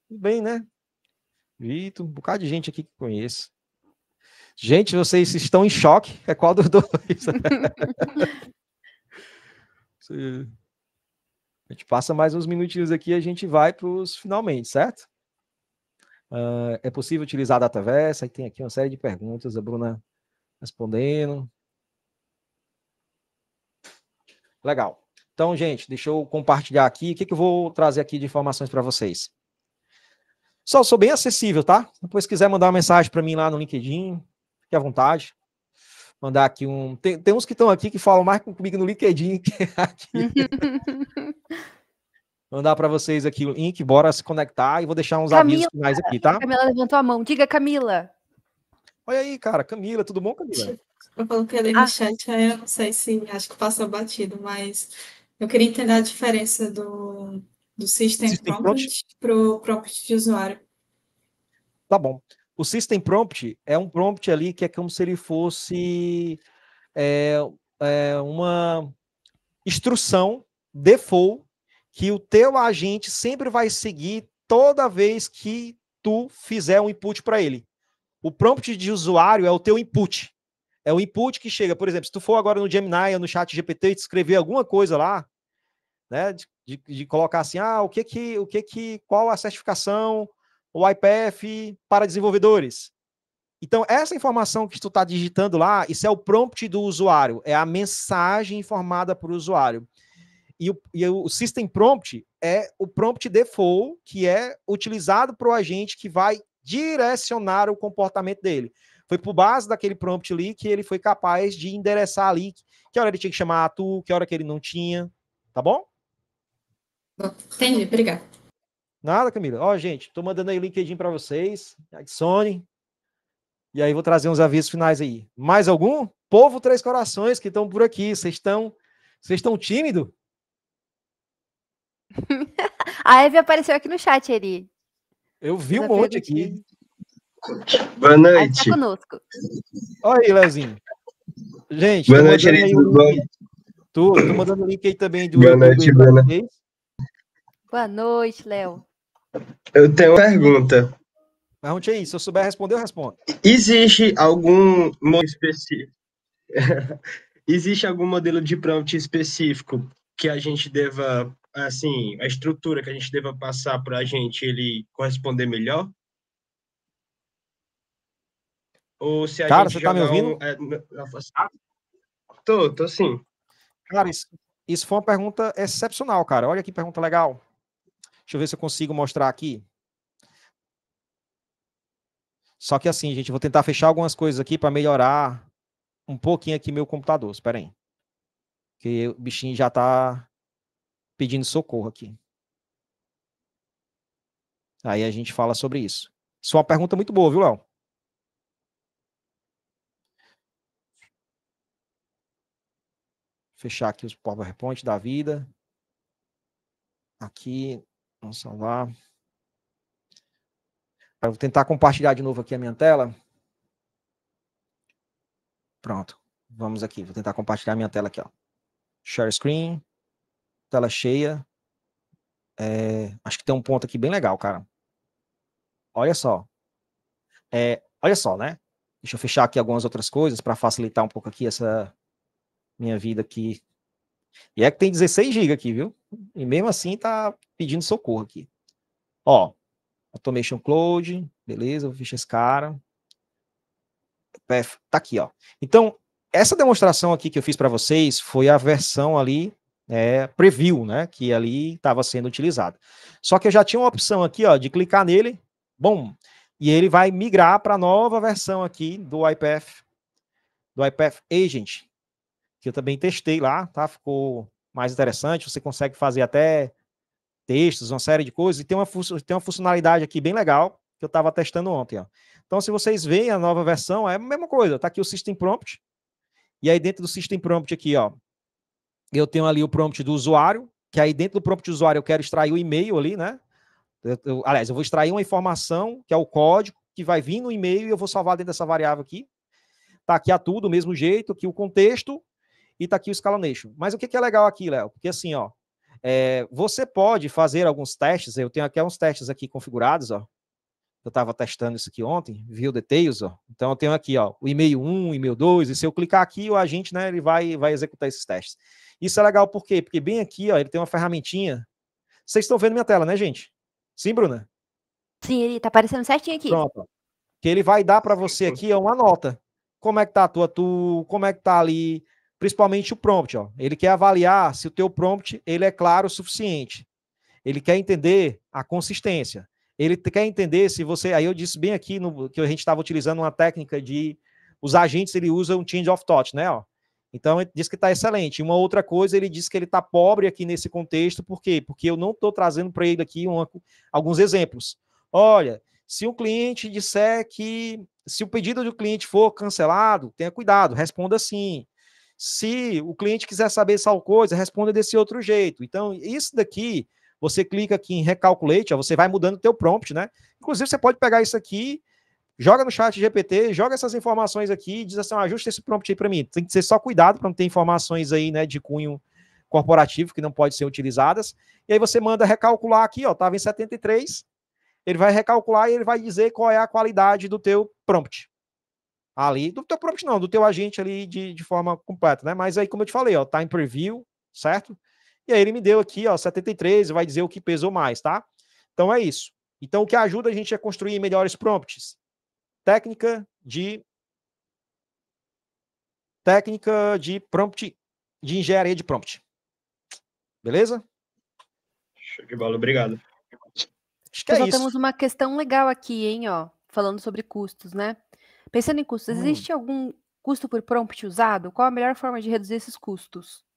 Tudo bem, né? Vitor, um bocado de gente aqui que conheço. Gente, vocês estão em choque. É qual dos dois? A gente passa mais uns minutinhos aqui e a gente vai para os finalmente, certo? É possível utilizar a Dataverse? Aí tem aqui uma série de perguntas, a Bruna respondendo. Legal. Então, gente, deixa eu compartilhar aqui. O que eu vou trazer aqui de informações para vocês? Só sou bem acessível, tá? Depois, se quiser mandar uma mensagem para mim lá no LinkedIn, fique à vontade. Mandar aqui um. Tem uns que estão aqui que falam mais comigo no LinkedIn que aqui. Mandar para vocês aqui o link, bora se conectar e vou deixar uns avisos finais aqui, tá? Camila levantou a mão. Diga, Camila. Olha aí, cara. Camila, tudo bom, Camila? Eu coloquei ali no chat, aí eu não sei se acho que passou batido, mas eu queria entender a diferença do System Prompt para o prompt de usuário. Tá bom. O System Prompt é um prompt ali que é como se ele fosse uma instrução default que o teu agente sempre vai seguir toda vez que tu fizer um input para ele. O prompt de usuário é o teu input. É o input que chega, por exemplo, se tu for agora no Gemini ou no chat GPT e escrever alguma coisa lá, né, de colocar assim, qual a certificação, o IPF para desenvolvedores. Então, essa informação que tu está digitando lá, isso é o prompt do usuário, é a mensagem informada para o usuário. E o System Prompt é o prompt default, que é utilizado para o agente que vai direcionar o comportamento dele. Foi por base daquele prompt ali que ele foi capaz de endereçar ali que hora ele tinha que chamar a tu, que hora que ele não tinha. Tá bom? Entendi, obrigada. Nada, Camila. Ó, gente, tô mandando aí o LinkedIn para vocês. Adicione. E aí vou trazer uns avisos finais aí. Mais algum? Povo Três Corações que estão por aqui. Vocês estão tímidos? A Eve apareceu aqui no chat, Eri. Eu vi um monte aqui. Boa noite. Tá conosco. Olha aí, Leozinho. Gente, boa noite, Eri, tudo bom? Tô mandando o link aí também do Boa noite, Bruna. Boa noite, Léo. Eu tenho uma pergunta. Pergunte aí, se eu souber responder, eu respondo. Existe algum modelo específico? Existe algum modelo de prompt específico que a gente deva, assim, a estrutura que a gente deva passar para a gente ele corresponder melhor? Ou se a Cara, gente você tá me ouvindo? Tô sim. Cara, isso foi uma pergunta excepcional, cara. Olha que pergunta legal. Deixa eu ver se eu consigo mostrar aqui. Só que assim, gente, eu vou tentar fechar algumas coisas aqui para melhorar um pouquinho aqui meu computador. Espera aí. Porque o bichinho já tá pedindo socorro aqui. Aí a gente fala sobre isso. Isso é uma pergunta muito boa, viu, Léo? fechar aqui os PowerPoint da vida. Aqui, vamos salvar. Eu vou tentar compartilhar de novo aqui a minha tela. Pronto, vamos aqui, vou tentar compartilhar a minha tela aqui, ó. Share screen, tela cheia. Acho que tem um ponto aqui bem legal, cara. Olha só. Olha só, né? Deixa eu fechar aqui algumas outras coisas para facilitar um pouco aqui essa minha vida aqui. E é que tem 16 GB aqui, viu? E mesmo assim tá pedindo socorro aqui. Ó, Automation Cloud, beleza, eu fecho esse cara. Tá aqui, ó. Então, essa demonstração aqui que eu fiz para vocês foi a versão ali preview, né, que ali estava sendo utilizada. Só que eu já tinha uma opção aqui, ó, de clicar nele, bom, e ele vai migrar para a nova versão aqui do iPath Agent, que eu também testei lá, tá? Ficou mais interessante, você consegue fazer até textos, uma série de coisas, e tem uma funcionalidade aqui bem legal, que eu estava testando ontem, ó. Então, se vocês veem a nova versão, é a mesma coisa, tá aqui o System Prompt, e aí dentro do System Prompt aqui, ó, eu tenho ali o prompt do usuário, que aí dentro do prompt do usuário eu quero extrair o e-mail ali, né? Aliás, eu vou extrair uma informação, que é o código, que vai vir no e-mail e eu vou salvar dentro dessa variável aqui. Tá aqui a tudo, do mesmo jeito, aqui o contexto e tá aqui o escalonation. Mas o que é legal aqui, Léo? Porque assim, ó, você pode fazer alguns testes, eu tenho aqui uns testes aqui configurados, ó. Eu estava testando isso aqui ontem, view details, ó. Então eu tenho aqui, ó, o e-mail 1, o e-mail 2, e se eu clicar aqui, o agente, né, ele vai executar esses testes. Isso é legal por quê? Porque bem aqui, ó, ele tem uma ferramentinha. Vocês estão vendo minha tela, né, gente? Sim, Bruna? Sim, ele tá aparecendo certinho aqui. Pronto. Que ele vai dar para você aqui, ó, uma nota. Como é que tá a tua tool, como é que tá ali, principalmente o prompt, ó. Ele quer avaliar se o teu prompt, ele é claro o suficiente. Ele quer entender a consistência. Ele quer entender se você... Aí eu disse bem aqui que a gente estava utilizando uma técnica de... Os agentes, ele usa um change of thought, né? Ó. Então, ele diz que está excelente. Uma outra coisa, ele diz que ele está pobre aqui nesse contexto. Por quê? Porque eu não estou trazendo para ele aqui alguns exemplos. Olha, se o cliente disser que... Se o pedido do cliente for cancelado, tenha cuidado, responda sim. Se o cliente quiser saber tal coisa, responda desse outro jeito. Então, isso daqui... Você clica aqui em Recalculate, ó, você vai mudando o teu prompt, né? Inclusive, você pode pegar isso aqui, joga no chat GPT, joga essas informações aqui e diz assim, ajusta esse prompt aí para mim. Tem que ter só cuidado para não ter informações aí, né, de cunho corporativo que não pode ser utilizadas. E aí você manda recalcular aqui, ó, estava em 73, ele vai recalcular e ele vai dizer qual é a qualidade do teu prompt. Ali, do teu prompt não, do teu agente ali de forma completa, né? Mas aí, como eu te falei, ó, tá em preview, certo? E aí ele me deu aqui, ó, 73, vai dizer o que pesou mais, tá? Então é isso. Então o que ajuda a gente a construir melhores prompts? Técnica de prompt, de engenharia de prompt. Beleza? Show de bola, obrigado. Acho que é Pessoal, isso. temos uma questão legal aqui, hein, ó, falando sobre custos, né? Pensando em custos, existe algum custo por prompt usado? Qual a melhor forma de reduzir esses custos?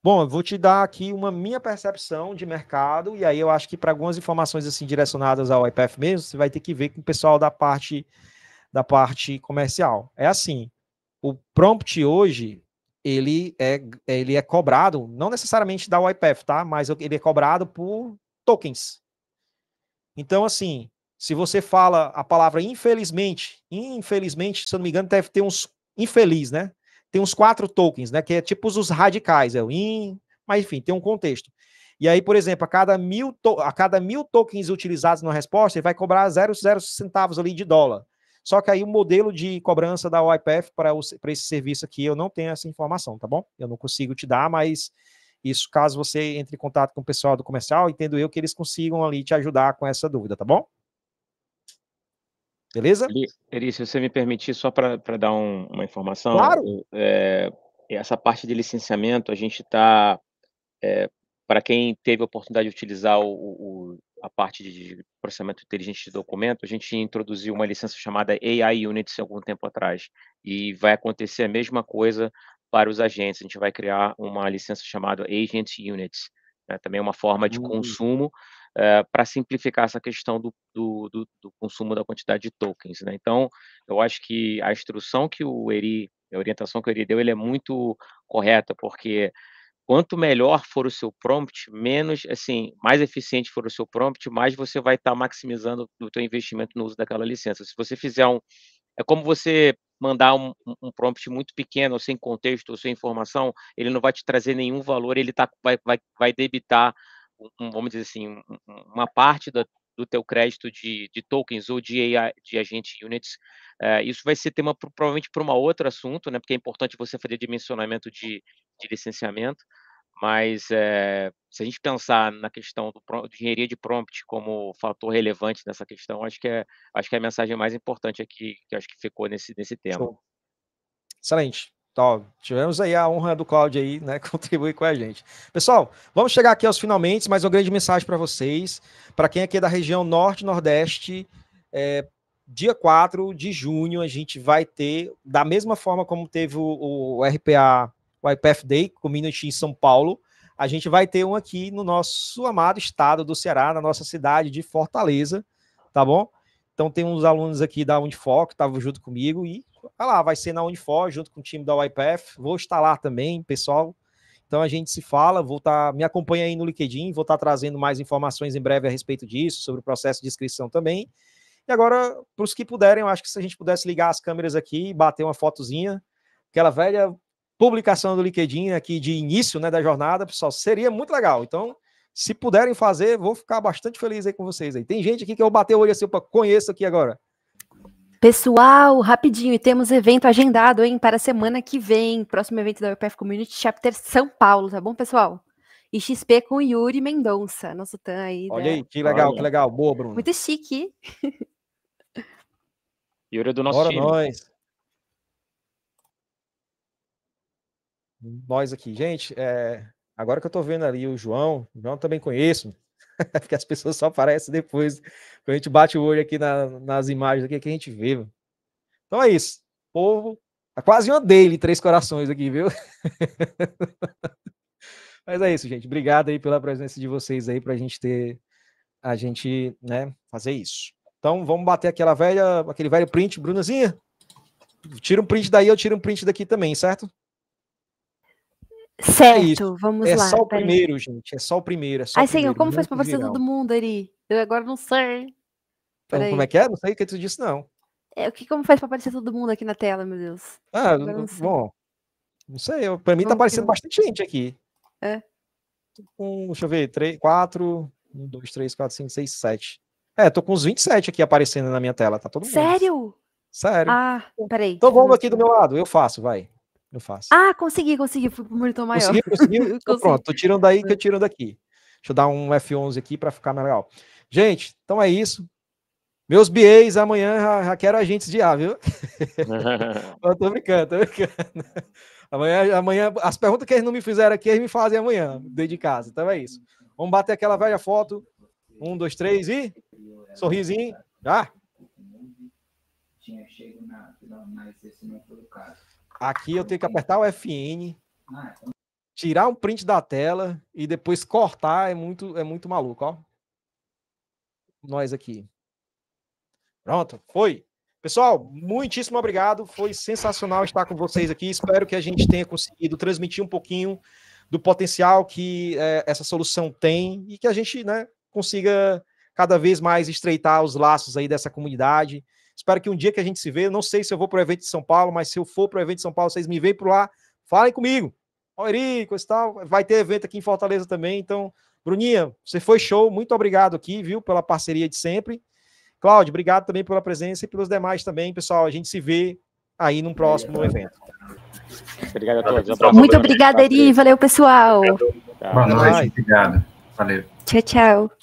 Bom, eu vou te dar aqui uma minha percepção de mercado, e aí eu acho que para algumas informações assim direcionadas ao iPath mesmo, você vai ter que ver com o pessoal da parte comercial. É assim, o prompt hoje, ele é cobrado, não necessariamente da UiPath, tá? Mas ele é cobrado por tokens. Então, assim, se você fala a palavra infelizmente, se eu não me engano, deve ter uns infeliz, né? Tem uns 4 tokens, né? Que é tipo os radicais, mas enfim, tem um contexto. E aí, por exemplo, a cada 1000 tokens utilizados na resposta, ele vai cobrar 0,0 centavos ali de dólar. Só que aí o modelo de cobrança da UiPath para esse serviço aqui, eu não tenho essa informação, tá bom? Eu não consigo te dar, mas isso caso você entre em contato com o pessoal do comercial, entendo eu que eles consigam ali te ajudar com essa dúvida, tá bom? Beleza? Eri, se você me permitir, só para dar uma informação, Claro. Essa parte de licenciamento, a gente está, para quem teve a oportunidade de utilizar a parte de processamento inteligente de documento, a gente introduziu uma licença chamada AI Units algum tempo atrás, e vai acontecer a mesma coisa para os agentes. A gente vai criar uma licença chamada Agent Units, né, também uma forma de consumo, para simplificar essa questão do consumo da quantidade de tokens, né. Então, eu acho que a instrução que o Eri A orientação que ele deu, ele é muito correta, porque quanto melhor for o seu prompt, menos, assim, mais eficiente for o seu prompt, mais você vai estar maximizando o teu investimento no uso daquela licença. Se você fizer é como você mandar um prompt muito pequeno, ou sem contexto, ou sem informação, ele não vai te trazer nenhum valor, ele vai debitar, vamos dizer assim, uma parte do teu crédito de tokens ou de agent units. Isso vai ser tema provavelmente para um outro assunto, né? Porque é importante você fazer dimensionamento de licenciamento, mas se a gente pensar na questão de engenharia de prompt como fator relevante nessa questão, acho que é a mensagem mais importante aqui, que acho que ficou nesse tema. Show. Excelente. Então, tivemos aí a honra do Cláudio aí, né, contribuir com a gente. Pessoal, vamos chegar aqui aos finalmente, mas uma grande mensagem para vocês, para quem aqui é da região norte, nordeste, dia 4 de junho a gente vai ter, da mesma forma como teve o RPA, o IPF Day Community em São Paulo, a gente vai ter um aqui no nosso amado estado do Ceará, na nossa cidade de Fortaleza, tá bom? Então tem uns alunos aqui da Unifor que estavam junto comigo e lá, vai ser na Unifor, junto com o time da UiPath, vou estar lá também, pessoal. Então a gente se fala, me acompanha aí no LinkedIn, vou estar trazendo mais informações em breve a respeito disso, sobre o processo de inscrição também. E agora, para os que puderem, eu acho que se a gente pudesse ligar as câmeras aqui, bater uma fotozinha, aquela velha publicação do LinkedIn aqui de início, né, da jornada, pessoal, seria muito legal. Então, se puderem fazer, vou ficar bastante feliz aí com vocês aí. Tem gente aqui que eu vou bater o olho assim, opa, conheço aqui agora. Pessoal, rapidinho, e temos evento agendado, hein, para a semana que vem, próximo evento da UiPath Community Chapter São Paulo, tá bom, pessoal? E XP com o Yuri Mendonça, nosso TAM aí. Olha aí, que legal, que legal. Boa, Bruno. Muito chique. Yuri é do nosso Bora time. Nós aqui. Gente, agora que eu tô vendo ali o João também conheço, porque as pessoas só aparecem depois, quando a gente bate o olho aqui nas imagens aqui que a gente vê. Então é isso. Povo, é quase uma daily, 3 corações aqui, viu? Mas é isso, gente. Obrigado aí pela presença de vocês aí, pra gente né, fazer isso. Então, vamos bater aquele velho print, Brunazinha. Tira um print daí, eu tiro um print daqui também, certo? Certo, vamos lá. É só o primeiro, gente. É só o primeiro. Ai, Senhor, como faz pra aparecer todo mundo, Ari? Eu agora não sei. Então, como é que é? Não sei o que tu disse, não. Como faz pra aparecer todo mundo aqui na tela, meu Deus? Bom. Não sei. Pra mim tá aparecendo bastante gente aqui. Deixa eu ver. 3, 4, 1, 2, 3, 4, 5, 6, 7. Tô com uns 27 aqui aparecendo na minha tela. Tá todo mundo. Sério? Sério. Ah, peraí. Então vamos aqui do meu lado. Eu faço, vai. Eu faço. Ah, consegui. Fui pro monitor maior. Conseguiu? Então pronto. Tô tirando daí que eu tiro daqui. Deixa eu dar um F11 aqui pra ficar mais legal. Gente, então é isso. Meus BAs amanhã já quero agentes de A, viu? Eu tô brincando. Amanhã, as perguntas que eles não me fizeram aqui, eles me fazem amanhã, dentro de casa. Então é isso. Vamos bater aquela velha foto. 1, 2, 3 e... Sorrisinho. Já? Aqui eu tenho que apertar o FN, tirar um print da tela e depois cortar. É muito maluco, ó. Nós aqui. Pronto, foi. Pessoal, muitíssimo obrigado. Foi sensacional estar com vocês aqui. Espero que a gente tenha conseguido transmitir um pouquinho do potencial que essa solução tem e que a gente, né, consiga cada vez mais estreitar os laços aí dessa comunidade. Espero que um dia que a gente se vê, não sei se eu vou para o evento de São Paulo, mas se eu for para o evento de São Paulo, vocês me veem por lá, falem comigo. Ó, Eri, coisa e tal. Vai ter evento aqui em Fortaleza também. Então, Bruninha, você foi show. Muito obrigado aqui, viu, pela parceria de sempre. Cláudio, obrigado também pela presença e pelos demais também, pessoal. A gente se vê aí num próximo evento. Obrigado a todos. Muito obrigada, Eri. Valeu, pessoal. Boa noite, obrigado. Valeu. Tchau, tchau.